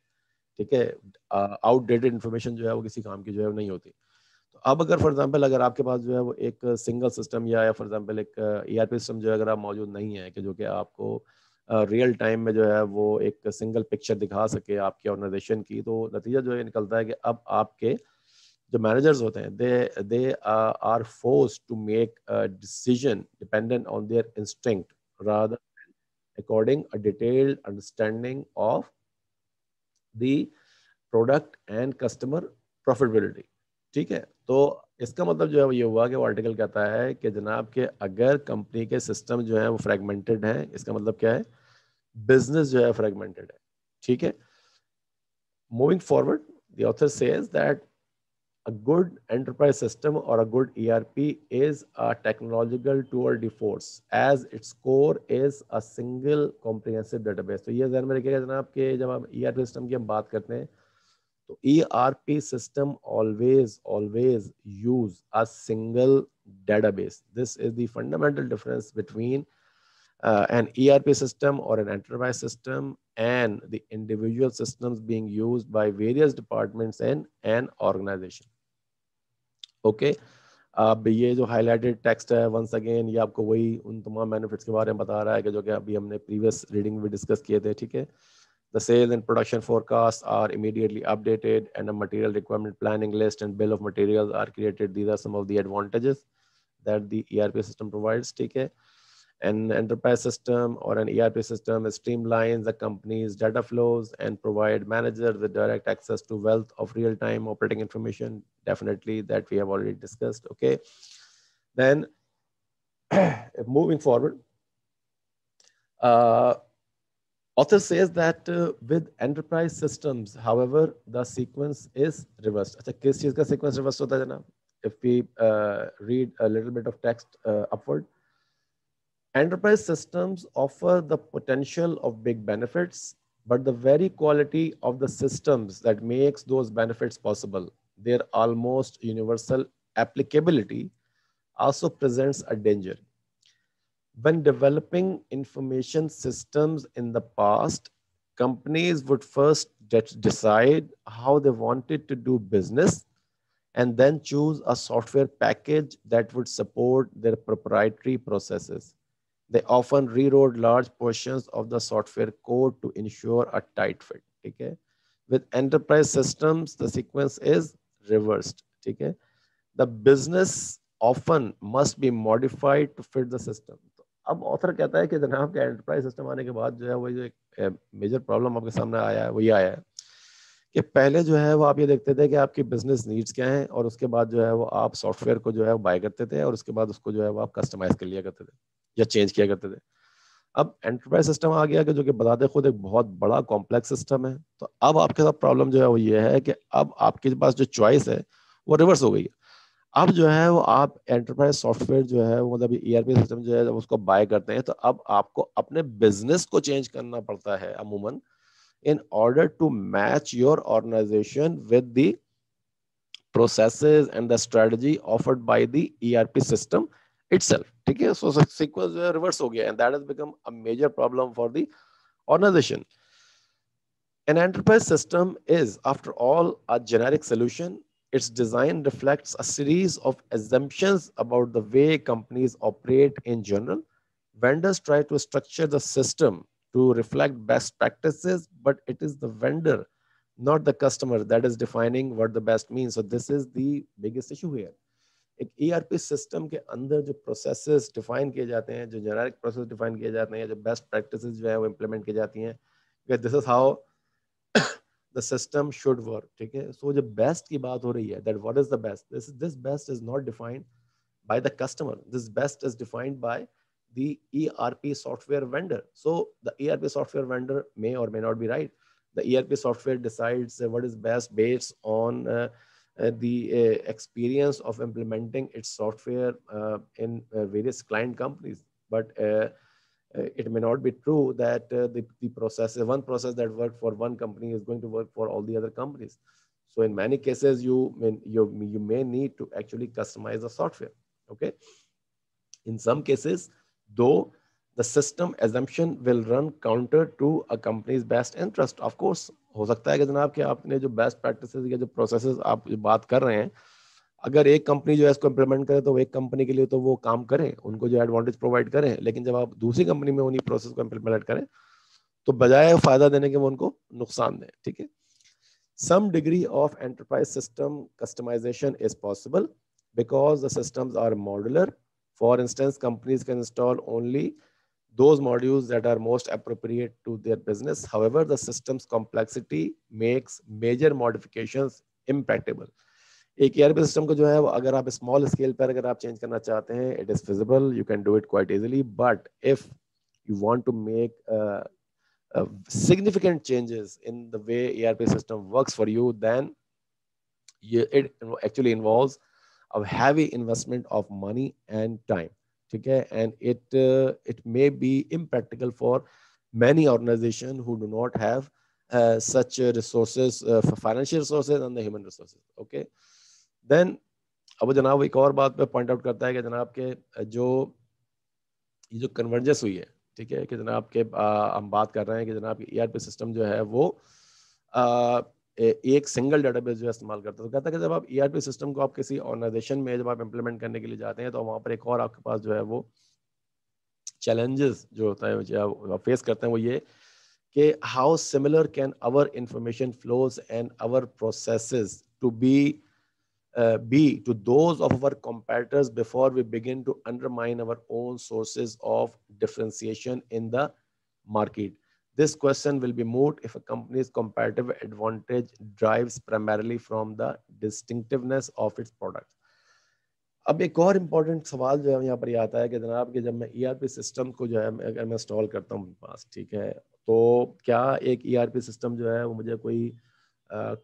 ठीक है, आउटडेटेड इन्फॉर्मेशन जो है वो किसी काम की जो है वो नहीं होती। तो अब अगर फॉर एग्जांपल अगर आपके पास जो है वो एक सिंगल सिस्टम या फॉर एग्जांपल एक ERP सिस्टम जो है अगर आप मौजूद नहीं है कि जो कि आपको रियल टाइम में जो है वो एक सिंगल पिक्चर दिखा सके आपके ऑर्गेनाइजेशन की, तो नतीजा जो है निकलता है कि अब आपके जो मैनेजर्स होते हैं they are forced to make a decision dependent on their instinct rather according a detailed understanding of the product and customer profitability, ठीक है। तो इसका मतलब जो है वो ये हुआ कि वो आर्टिकल कहता है कि जनाब के अगर कंपनी के सिस्टम जो है वो फ्रेगमेंटेड है, इसका मतलब क्या है, बिजनेस जो है फ्रेगमेंटेड है, ठीक है। Moving forward, the author says that a good enterprise system or a good ERP is a technological tool de force as its core is a single comprehensive database। तो ये ध्यान में रखिएगा जनाब कि जब हम ERP सिस्टम की हम बात करते हैं तो ERP system always use a single database। This is the fundamental difference between an ERP system or an enterprise system and the individual systems being used by various departments in an organization। Okay, अब ये जो highlighted text है once again ये आपको वही उन तमाम benefits के बारे में बता रहा है कि जो कि अभी हमने प्रीवियस रीडिंग में डिस्कस किए थे, ठीक है। The sales and production forecasts are immediately updated and a material requirement planning list and bill of materials are created। These are some of the advantages that the ERP system provides, ठीक है। An enterprise system or an ERP system streamlines the company's data flows and provide managers with direct access to wealth of real-time operating information. Definitely that we have already discussed, okay. Then moving forward, author says that with enterprise systems, however, the sequence is reversed। अच्छा, किस चीज का sequence reversed होता है जनाब? If we read a little bit of text upward, enterprise systems offer the potential of big benefits, but the very quality of the systems that makes those benefits possible, their almost universal applicability, also presents a danger। When developing information systems in the past, companies would first decide how they wanted to do business and then choose a software package that would support their proprietary processes। They often rewrote large portions of the software code to ensure a tight fit, ठीक है। With enterprise systems, the sequence is reversed, ठीक है। The business often must be modified to fit the system। तो अब author कहता है कि जनाब के एंटरप्राइज सिस्टम आने के बाद जो है वो जो एक मेजर प्रॉब्लम आपके सामने आया है वो ये आया है कि पहले जो है वो आप ये देखते थे कि आपकी बिजनेस नीड्स क्या हैं और उसके बाद जो है वो आप सॉफ्टवेयर को जो है वो बाय करते थे और उसके बाद उसको जो है वो आप कस्टमाइज कर लिया करते थे या चेंज किया करते थे। अब एंटरप्राइज सिस्टम आ गया कि जो कि बताते खुद एक बहुत बड़ा कॉम्प्लेक्स सिस्टम है। तो अब आपके साथ प्रॉब्लम जो है वो ये है कि अब आपके पास जो चॉइस है वो रिवर्स हो गई है। अब जो है वो आप एंटरप्राइज सॉफ्टवेयर जो है वो मतलब ईआरपी सिस्टम जो है जब उसको बाय करते हैं तो अब आपको अपने बिजनेस को चेंज करना पड़ता है अमूमन in order to match your organization with the processes and the strategy offered by the ERP system itself. ठीक है, so sequence जो है reverse हो गया and that has become a major problem for the organization. An enterprise system is, after all, a generic solution. Its design reflects a series of assumptions about the way companies operate in general. Vendors try to structure the system to reflect best practices, but it is the vendor, not the customer, that is defining what the best means. So this is the biggest issue here. एक ERP system के अंदर जो processes define किए जाते हैं, जो generic process define किए जाते हैं, जो बेस्ट प्रैक्टिसेस जो है वो इम्प्लीमेंट की जाती हैं, this is how the system should work. ठीक है, so जो best की बात हो रही है, that what is the best, this best is not defined by the customer, this best is defined by the ERP software vendor. So the ERP software vendor may or may not be right. The ERP software decides what is best based on the experience of implementing its software in various client companies, but it may not be true that the process, one process that worked for one company is going to work for all the other companies. So in many cases, you may need to actually customize the software. Okay. In some cases, though, the system assumption will run counter to a company's best interest. Of course, हो सकता है कि जनाब कि आपने जो best practices या जो processes आप जो बात कर रहे हैं, अगर एक कंपनी जो है इसको इम्प्लीमेंट करे तो एक कंपनी के लिए तो वो काम करें, उनको जो एडवांटेज प्रोवाइड करें, लेकिन जब आप दूसरी कंपनी में उन्हीं प्रोसेस को इम्प्लीमेंट करें तो बजाय फायदा देने के वो उनको नुकसान दें. ठीक है, some degree of enterprise system customization is possible because the systems are modular. For instance, companies can install only those modules that are most appropriate to their business. However, the system's complexity makes major modifications impractical. एक ERP system को जो है अगर आप small scale पर अगर आप change करना चाहते हैं, it is feasible, you can do it quite easily, but if you want to make significant changes in the way ERP system works for you, then it actually involves a heavy investment of money and time. Okay, and it may be impractical for many organizations who do not have such resources, for financial resources and the human resources. Okay, then अब जनाब एक और बात पे point out करता है कि जनाब के जो ये जो कन्वर्जेंस हुई है, ठीक है, कि जनाब के हम बात कर रहे हैं कि जनाब की ईआरपी सिस्टम जो है वो एक सिंगल डेटाबेस जो है इस्तेमाल करता है. तो कहता है कि जब आप ईआरपी सिस्टम को आप किसी ऑर्गेनाइजेशन में जब आप इम्प्लीमेंट करने के लिए जाते हैं तो वहाँ पर एक और आपके पास जो है वो चैलेंजेस जो होता है जो आप फेस करते हैं वो ये कि how similar can our information flows and our processes to be to those of our competitors before we begin to undermine our own sources of differentiation in the market. This question will be moot if a company's competitive advantage drives primarily from the distinctiveness of its products. अब एक और important सवाल जो है यहाँ पर आता है कि जनाब कि जब मैं ईआरपी सिस्टम को जो है अगर मैं इंस्टॉल करता हूँ मेरे पास, ठीक है, तो क्या एक ईआरपी सिस्टम जो है वो मुझे कोई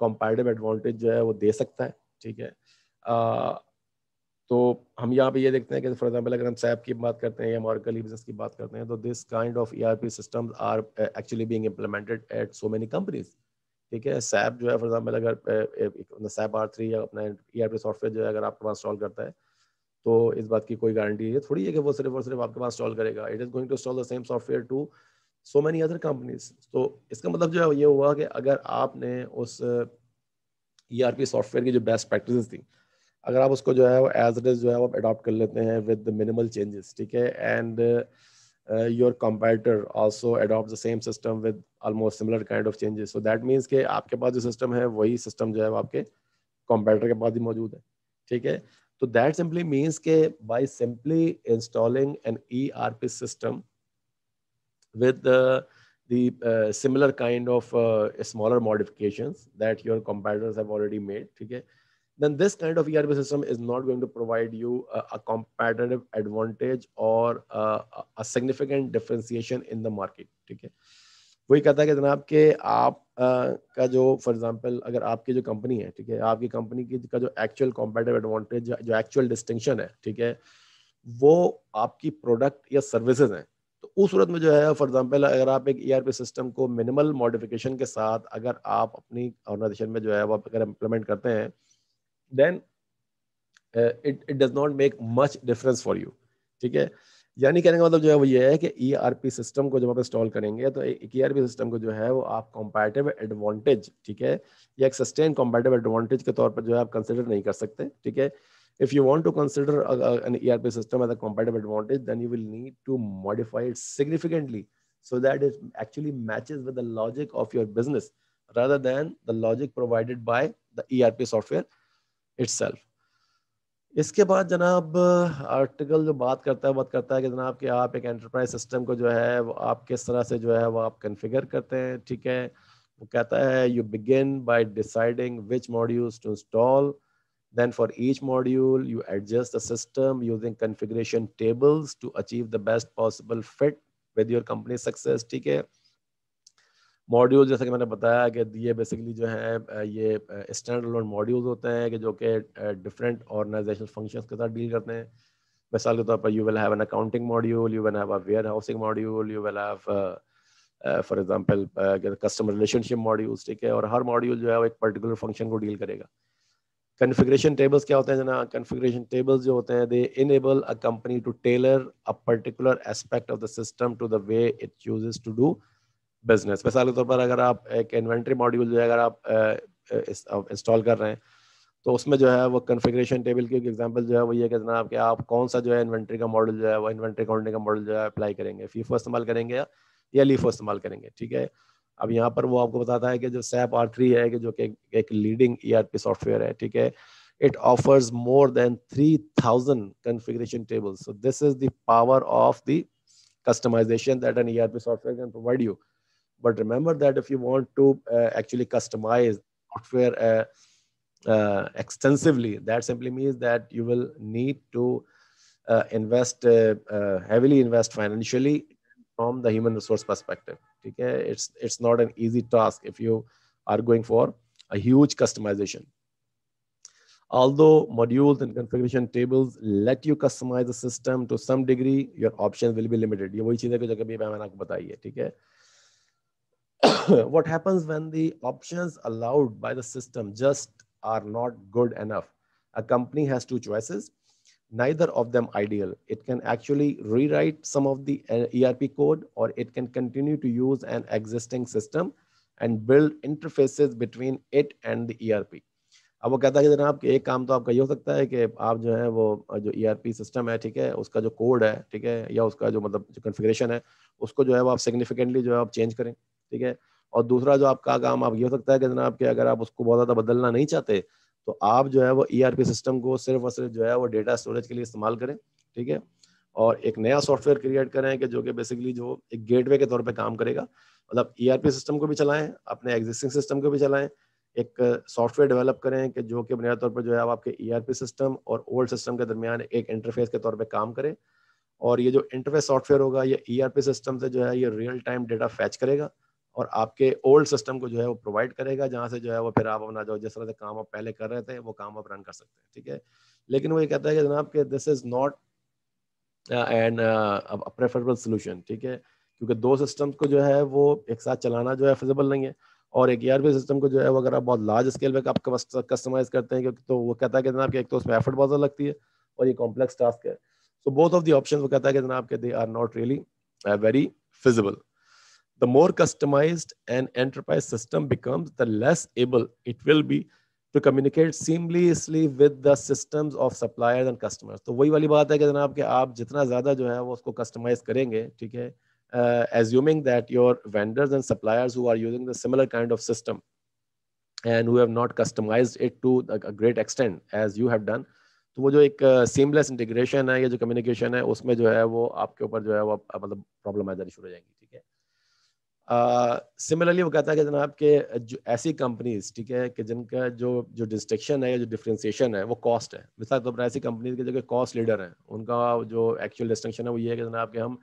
कंपैरेटिव एडवांटेज जो है वो दे सकता है. ठीक है, तो हम यहाँ पे ये देखते हैं कि फॉर एग्जांपल अगर हम सैप की बात करते हैं या मॉर्कल बिजनेस की बात करते हैं तो this kind of ERP systems are actually being implemented at so many companies. ठीक है, सैप जो है फॉर एग्जांपल अगर सैप R3 या अपना ईआरपी सॉफ्टवेयर जो है अगर आपके पास इंस्टॉल करता है तो इस बात की कोई गारंटी है थोड़ी है कि वो सिर्फ और सिर्फ आपके पास इंस्टॉल करेगा. It is going to install the same software to so many other companies. तो इसका मतलब जो है ये हुआ कि अगर आपने उस ईआरपी सॉफ्टवेयर की जो बेस्ट प्रैक्टिसेस थी अगर आप उसको जो है वो एज इट इज जो है वो अडॉप्ट कर लेते हैं विद मिनिमल चेंजेस, ठीक है, and your competitor also adopt the same system with almost similar kind of changes, so that means कि आपके पास जो सिस्टम है वही सिस्टम जो है वो आपके कंपेटिटर के पास भी मौजूद है. ठीक है, तो दैट सिंपली मींस के by simply installing an ERP system with the similar kind of smaller modifications that your competitors have already made, okay, then this kind of ERP system is not going to provide you a competitive advantage or a significant differentiation in the market. Okay, वही कहता है कि जनाब कि आप का जो for example अगर आपकी जो कंपनी है, ठीक है, आपकी कंपनी की का जो एक्चुअल कॉम्पिटिटिव एडवांटेज, जो एक्चुअल डिस्टिंक्शन है, ठीक है, वो आपकी प्रोडक्ट या सर्विसेज हैं। तो उस सूरत में जो है फॉर एग्जांपल अगर आप एक ईआरपी सिस्टम को मिनिमल मॉडिफिकेशन के साथ अगर आप अपनी ऑर्गेनाइजेशन में जो है वो आप अगर इम्प्लीमेंट करते हैं, then it does not make much difference for you, ठीक है। यानी कहने का मतलब जो है वो ये है कि ईआरपी सिस्टम को जब आप इंस्टॉल करेंगे तो एक ईआरपी सिस्टम को जो है वो आप कंपैरेटिव एडवांटेज, ठीक है, या एक सस्टेन कंपैरेटिव एडवांटेज के तौर पर जो है आप कंसिडर नहीं कर सकते, ठीक है। If you want to consider an ERP system as a competitive advantage, then you will need to modify it significantly so that it actually matches with the logic of your business rather than the logic provided by the ERP software itself. इसके बाद जनाब article जो बात करता है कि जनाब कि आप एक एंटरप्राइज सिस्टम को जो है वो आप किस तरह से जो है वो आप कॉन्फ़िगर करते हैं, ठीक है। वो कहता है you begin by deciding which modules to install, then for each module you adjust the system using configuration tables to achieve the best possible fit with your company success, ठीक है। मॉड्यूल जैसे कि मैंने बताया कि ये बेसिकली जो है ये स्टैंड अलोन मॉड्यूल्स होते हैं कि जो कि डिफरेंट ऑर्गेनाइजेशनल फंक्शंस के साथ डील करते हैं। मिसाल के तौर पर you will have an accounting module, you will have a warehousing module, you will have for example customer relationship modules, ठीक है। और हर मॉड्यूल जो है वो एक पर्टिकुलर फंक्शन को डील करेगा। कॉन्फ़िगरेशन टेबल्स क्या होते हैं जना? कॉन्फ़िगरेशन टेबल्स जो होते हैं they enable a company to tailor a particular aspect of the system to the way it chooses to do business. मिसाल के तौर पर अगर आप एक इन्वेंट्री मॉड्यूल जो है अगर आप इंस्टॉल कर रहे हैं तो उसमें जो है वो कॉन्फ़िगरेशन टेबल की एग्जांपल जो है वो ये कि जनाब कि आप कौन सा जो है इन्वेंट्री का मॉडल जो है वो इन्वेंट्री अकाउंटिंग का मॉडल जो है अप्लाई करेंगे, फीफो इस्तेमाल करेंगे या लीफो इस्तेमाल करेंगे, ठीक है। अब यहाँ पर वो आपको बताता है कि जो सैप R3 है कि जो कि एक लीडिंग ERP सॉफ्टवेयर है, ठीक है, it offers more than 3000 configuration tables. So this is the power of the customization that an ERP software can provide you. But remember that if you want to actually customize software extensively, that simply means that you will need to heavily invest financially from the human resource perspective. Okay, it's not an easy task if you are going for a huge customization. Although modules and configuration tables let you customize the system to some degree, your options will be limited. ये वही चीज़ है कि जो कभी मैंने आपको बताई है, ठीक है। What happens when the options allowed by the system just are not good enough? A company has two choices, neither of them ideal. It can actually rewrite some of the ERP code, or it can continue to use an existing system and build interfaces between it and the ERP. अब वो कहता है कि जनाब एक काम तो आपका ये हो सकता है कि आप जो है वो जो ERP सिस्टम है, ठीक है, उसका जो कोड है, ठीक है, या उसका जो मतलब जो कॉन्फ़िगरेशन है उसको जो है वो आप सिग्निफिकेंटली जो है आप चेंज करें, ठीक है। और दूसरा जो आपका काम आप ये हो सकता है कि जनाब कि अगर आप उसको बहुत ज़्यादा बदलना नहीं चाहते तो आप जो है वो ERP सिस्टम को सिर्फ और सिर्फ जो है वो डेटा स्टोरेज के लिए इस्तेमाल करें, ठीक है, और एक नया सॉफ्टवेयर क्रिएट करें कि जो कि बेसिकली जो एक गेटवे के तौर पर काम करेगा। मतलब ERP सिस्टम को भी चलाएं, अपने एग्जिस्टिंग सिस्टम को भी चलाएं, एक सॉफ्टवेयर डेवलप करें कि जो कि बुनियादी तौर पर जो है आपके ERP सिस्टम और ओल्ड सिस्टम के दरमियान एक इंटरफेस के तौर पे काम करे। और ये जो इंटरफेस सॉफ्टवेयर होगा ये ERP सिस्टम से जो है ये रियल टाइम डेटा फैच करेगा और आपके ओल्ड सिस्टम को जो है वो प्रोवाइड करेगा, जहाँ से जो है वो फिर आप अपना जो जिस तरह से काम आप पहले कर रहे थे वो काम आप रन कर सकते हैं, ठीक है। लेकिन वो ये कहता है कि जनाब कि this is not and preferable solution, ठीक है, क्योंकि दो सिस्टम्स को जो है वो एक साथ चलाना जो है फिजिबल नहीं है। और एक ERP सिस्टम को जो है वो अगर आप बहुत लार्ज स्केल पे आप कस्टमाइज करते हैं क्योंकि तो वो कहता है कि जनाब कि एक तो उसमें एफर्ट बहुत ज़्यादा लगती है और ये कॉम्प्लेक्स टास्क है। So both of the option वो कहता है कि जनाब कि they are not really very feasible. The more customized an enterprise system becomes, the less able it will be to communicate seamlessly with the systems of suppliers and customers. तो वही वाली बात है कि जनाब कि आप जितना ज़्यादा जो है वो उसको कस्टमाइज करेंगे, ठीक है, assuming that your vendors and suppliers who are using the similar kind of system and who have not customized it to a great extent as you have done, तो वो जो एक seamless integration है या जो communication है उसमें जो है वो आपके ऊपर जो है वो मतलब प्रॉब्लम आ जानी शुरू हो जाएंगी, ठीक है। सिमिलरली वो कहता है कि जनाब के जो ऐसी कंपनीज, ठीक है, कि जिनका जो जो डिस्टिंक्शन है या जो डिफरेंशिएशन है वो कॉस्ट है। मिसाल के तौर पर ऐसी कंपनीज के जो कि कॉस्ट लीडर हैं उनका जो एक्चुअल डिस्टिंक्शन है वो ये है कि जनाब कि हम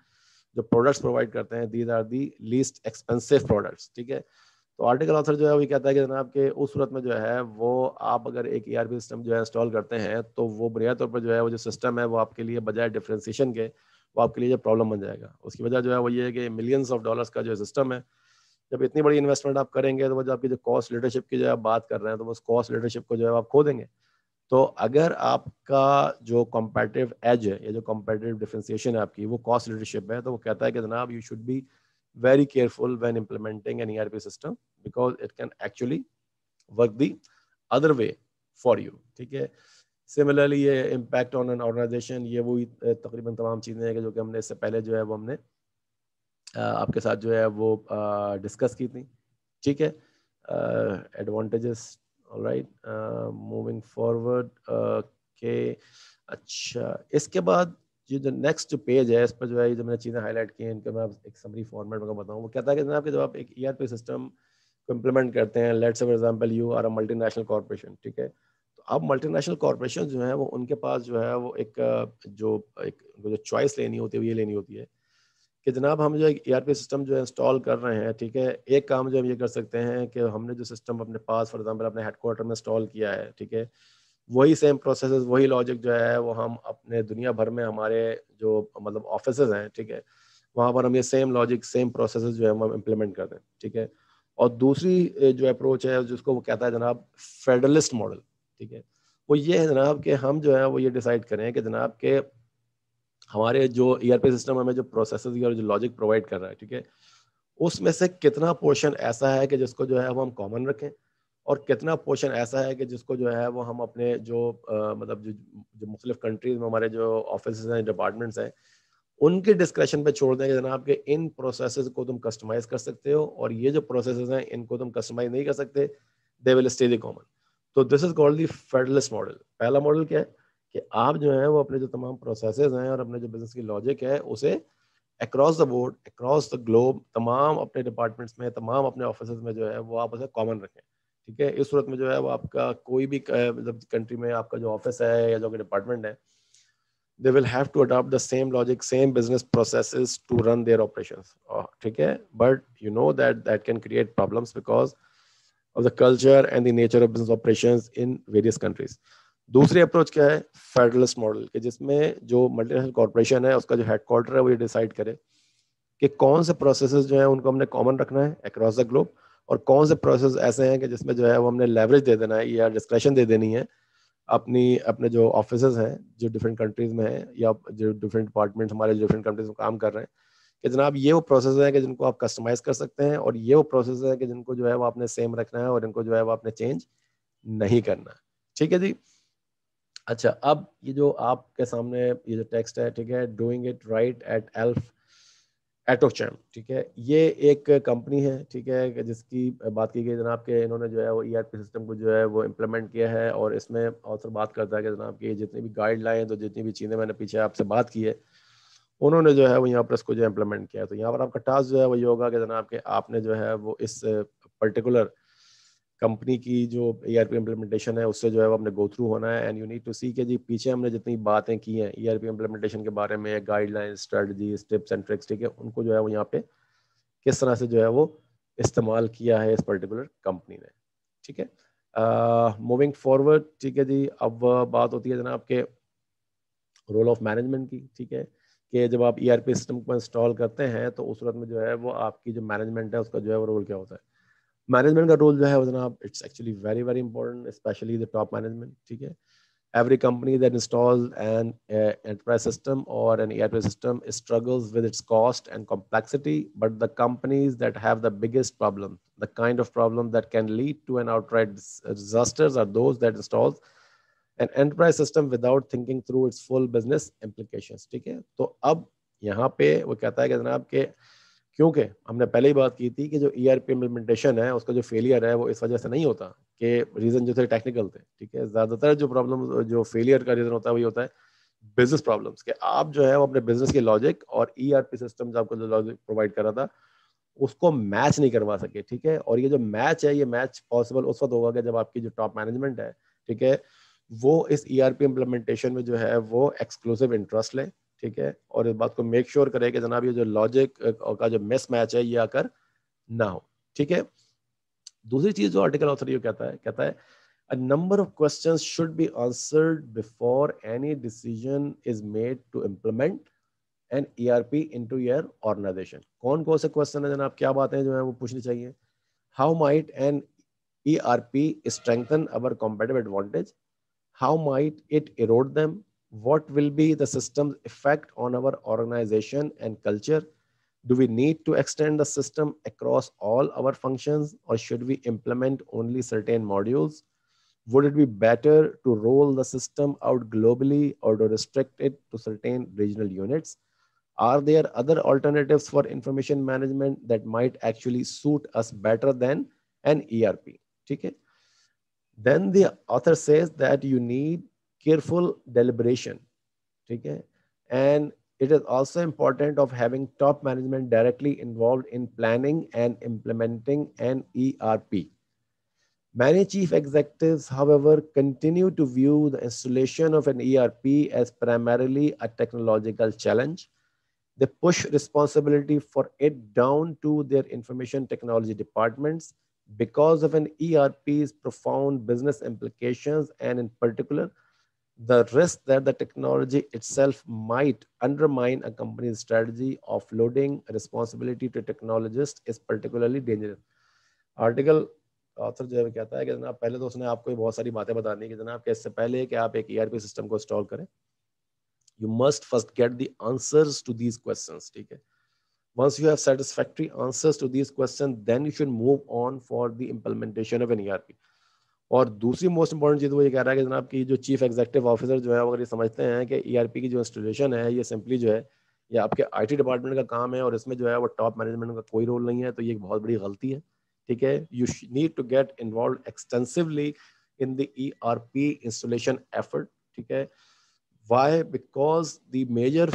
जो प्रोडक्ट्स प्रोवाइड करते हैं, these are the least expensive products, ठीक है। तो आर्टिकल ऑथर जो है वो कहता है कि जनाब के उस सूरत में जो है वो आप अगर एक ईआरपी सिस्टम जो है इंस्टॉल करते हैं तो वो बुनियादी तौर पर जो है वो जो सिस्टम है वो आपके लिए बजाय डिफरेंशिएशन के वो आपके लिए जो प्रॉब्लम बन जाएगा। उसकी वजह जो है वो ये है कि मिलियंस ऑफ डॉलर्स का जो सिस्टम है, जब इतनी बड़ी इन्वेस्टमेंट आप करेंगे तो वो जो आपकी जो कॉस्ट लीडरशिप की जो आप बात कर रहे हैं तो उस कॉस्ट लीडरशिप को जो है आप खो देंगे। तो अगर आपका जो कॉम्पिटिटिव एज है या जो कॉम्पिटिटिव डिफरेंशिएशन है आपकी वो कॉस्ट लीडरशिप है, तो वो कहता है कि जनाब you should be very careful when implementing an ERP system because it can actually work the other way for you, ठीक है। सिमिलरली ये इम्पैक्ट ऑन एन ऑर्गेनाइजेशन, ये वही तकरीबन तमाम चीज़ें हैं कि जो कि हमने इससे पहले जो है वो हमने आपके साथ जो है वो डिस्कस की थी, ठीक है। एडवांटेजेस, ऑलराइट, मूविंग फॉरवर्ड, के अच्छा इसके बाद ये जो नेक्स्ट जो पेज है इस पर जो है ये जो मैंने चीज़ें हाईलाइट की हैं इनके मैं एक समरी फॉर्मेट में बताऊँ। वो कहता है कि जनाब कि जब आप एक ईआरपी सिस्टम को इम्प्लीमेंट करते हैं, let's say for example you are a multinational corporation, ठीक है। तो अब मल्टीनेशनल कॉर्पोरेशन जो है वो उनके पास जो है वो जो चॉइस लेनी होती है वो ये लेनी होती है कि जनाब हम जो एक ईआरपी सिस्टम जो इंस्टॉल कर रहे हैं, ठीक है, एक काम जो हम ये कर सकते हैं कि हमने जो सिस्टम अपने पास फॉर एग्जांपल अपने हेडक्वार्टर में इंस्टॉल किया है, ठीक है, वही सेम प्रोसेसेस वही लॉजिक जो है वो हम अपने दुनिया भर में हमारे जो मतलब ऑफिसेज हैं, ठीक है, वहाँ पर हम ये सेम लॉजिक सेम प्रोसेसेस जो है हम इम्प्लीमेंट कर दें, ठीक है। और दूसरी जो अप्रोच है जिसको वो कहता है जनाब फेडरलिस्ट मॉडल, ठीक है, वो ये है जनाब कि हम जो है वो ये डिसाइड करें कि जनाब के हमारे जो ईआरपी सिस्टम हमें जो प्रोसेसेस और जो लॉजिक प्रोवाइड कर रहा है, ठीक है, उसमें से कितना पोर्शन ऐसा है कि जिसको जो है वो हम कॉमन रखें और कितना पोर्शन ऐसा है कि जिसको जो है वो हम अपने जो मतलब जो मुख्तलिफ कंट्रीज में हमारे जो ऑफिस हैं, डिपार्टमेंट्स हैं, उनके डिस्क्रिप्शन पे छोड़ देंगे जनाब कि इन प्रोसेसेस को तुम कस्टमाइज कर सकते हो और ये जो प्रोसेसेस हैं इनको तुम कस्टमाइज नहीं कर सकते, they will stay the common. तो this is called the federalist model. पहला मॉडल क्या है कि आप जो है वो अपने जो तमाम प्रोसेसेस हैं और अपने जो बिजनेस की लॉजिक है उसे across the board, across the globe, तमाम अपने डिपार्टमेंट्स में, तमाम अपने ऑफिस में जो है वो आप उसे कॉमन रखें, ठीक है। इस सूरत में जो है वो आपका कोई भी मतलब कंट्री में आपका जो ऑफिस है या जो डिपार्टमेंट है, they will have to adopt the same logic, same business processes to run their operations, ठीक है। but you know that can create problems because of the culture and the nature of business operations in various countries. दूसरी approach क्या है, federalist model के, जिसमें जो multinational corporation है उसका जो हेडक्वार्टर है वो ये डिसाइड करे कि कौन से प्रोसेसेस जो है उनको हमने कॉमन रखना है अक्रॉस द ग्लोब और कौन से प्रोसेस ऐसे हैं कि जिसमें जो है वो हमने लेवरेज दे देना है या डिस्क्रेशन दे देनी है अपने जो ऑफिसर्स हैं जो डिफरेंट कंट्रीज में हैं या जो डिफरेंट डिपार्टमेंट हमारे जो डिफरेंट कंट्रीज में काम कर रहे हैं, कि जनाब ये वो प्रोसेस है कि जिनको आप कस्टमाइज कर सकते हैं और ये वो प्रोसेस है कि जिनको जो है वो आपने सेम रखना है और इनको जो है वो आपने चेंज नहीं करना, ठीक है जी। अच्छा, अब ये जो आपके सामने ये जो टेक्स्ट है, ठीक है, doing it right at Elf Atochem, ठीक है, ये एक कंपनी है, ठीक है, कि जिसकी बात की गई जनाब के इन्होंने जो है वो ईआरपी सिस्टम को जो है वो इम्प्लीमेंट किया है और इसमें ऑथर बात करता है कि जनाब की जितनी भी गाइडलाइन तो जितनी भी चीज़ें मैंने पीछे आपसे बात की है उन्होंने जो है वो यहाँ पर इसको जो इम्प्लीमेंट किया है। तो यहाँ पर आपका टास्क जो है वो ये होगा कि जनाब के आपने जो है वो इस पर्टिकुलर कंपनी की जो ईआरपी इम्प्लीमेंटेशन है उससे जो है वो अपने गो थ्रू होना है एंड यू नीड टू सी कि जी पीछे हमने जितनी बातें की हैं ईआरपी इम्प्लीमेंटेशन के बारे में, guidelines, strategies, tips and tricks, ठीक है, उनको जो है वो यहाँ पे किस तरह से जो है वो इस्तेमाल किया है इस पर्टिकुलर कंपनी ने, ठीक है। मूविंग फॉरवर्ड, ठीक है जी, अब बात होती है जनाब के रोल ऑफ मैनेजमेंट की, ठीक है, कि जब आप ईआरपी सिस्टम को इंस्टॉल करते हैं तो उस सूरत में जो है वो आपकी जो मैनेजमेंट है उसका जो है वो रोल क्या होता है। मैनेजमेंट का रोल जो है वो जनाब it's actually very very important, specially the top management, ठीक है। Every company that installs an enterprise system or an ERP system struggles with its cost and complexity, but the companies that have the biggest problem, the kind of problem that can lead to an outright disasters, are those that installs an enterprise system without thinking through its full business implications, ठीक है। तो अब यहाँ पे वो कहता है कि जनाब के क्योंकि हमने पहले ही बात की थी कि जो ईआरपी इम्प्लीमेंटेशन है उसका जो फेलियर है वो इस वजह से नहीं होता कि रीजन जो थे टेक्निकल थे, ठीक है, ज्यादातर जो प्रॉब्लम जो फेलियर का रीजन होता है वही होता है बिजनेस प्रॉब्लम्स के आप जो है वो अपने बिजनेस की लॉजिक और ईआरपी सिस्टम जो आपको जो लॉजिक प्रोवाइड कर रहा था उसको मैच नहीं करवा सके, ठीक है। और ये जो मैच है ये मैच पॉसिबल उस वक्त होगा कि जब आपकी जो टॉप मैनेजमेंट है, ठीक है, वो इस ईआरपी इम्प्लीमेंटेशन में जो है वो एक्सक्लूसिव इंटरेस्ट ले, ठीक है, और इस बात को मेक श्योर करे कि जनाब ये जो लॉजिक का जो मिस मैच है ये आकर ना हो, ठीक है। दूसरी चीज जो आर्टिकल ऑथर ये कहता है a number of questions should be answered before any decision is made to implement an ERP into your organization. कौन से क्वेश्चन है जनाब, क्या बातें जो है वो पूछनी चाहिए? How might an ERP strengthen our competitive advantage? How might it erode them? What will be the system's effect on our organization and culture? Do we need to extend the system across all our functions, or should we implement only certain modules? Would it be better to roll the system out globally or to restrict it to certain regional units? Are there other alternatives for information management that might actually suit us better than an ERP? Okay. Then the author says that you need careful deliberation. Okay. And it is also important of having top management directly involved in planning and implementing an ERP. Many chief executives, however, continue to view the installation of an ERP as primarily a technological challenge. They push responsibility for it down to their information technology departments because of an ERP's profound business implications, and in particular, the risk that the technology itself might undermine a company's strategy. Offloading responsibility to technologists is particularly dangerous. Article author जो है कहता है कि जनाब पहले तो उसने आपको बहुत सारी बातें बता दी कि जनाब कि इससे पहले कि आप एक ERP सिस्टम को इंस्टॉल करें, you must first get the answers to these questions, ठीक है। Once you have satisfactory answers to these questions, then you should move on for the implementation of an ERP. और दूसरी most important चीज वो ये कह रहा है कि जनाब की जो चीफ एग्जीक्यूटिव ऑफिसर जो है अगर ये समझते हैं कि ERP की जो इंस्टॉलेशन है ये सिंपली जो है ये आपके IT डिपार्टमेंट का काम है और इसमें जो है वो टॉप मैनेजमेंट का कोई रोल नहीं है, तो ये एक बहुत बड़ी गलती है, ठीक है। You need to get involve extensively in the ERP installation effort, ठीक है। Why? Because the major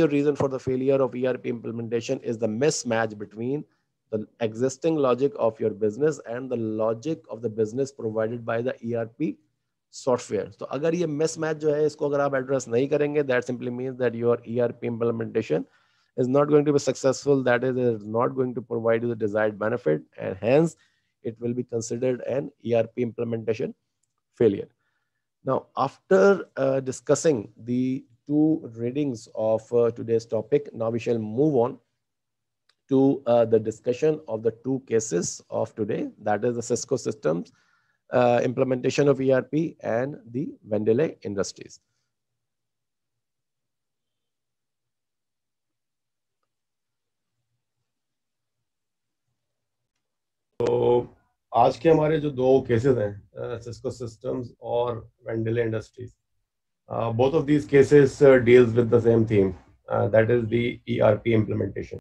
reason for the failure of ERP implementation is the mismatch between the existing logic of your business and the logic of the business provided by the ERP software. So अगर ये mismatch जो है इसको अगर आप address नहीं करेंगे, that simply means that your ERP implementation is not going to be successful. That is, it is not going to provide you the desired benefit, and hence it will be considered an ERP implementation failure. Now, after discussing the two readings of today's topic, now we shall move on to the discussion of the two cases of today, that is the Cisco Systems implementation of ERP and the Wendele Industries. तो आज के हमारे जो दो cases हैं, Cisco systems और वेंडेले industries, both of these cases deals with the same theme, that is the ERP implementation.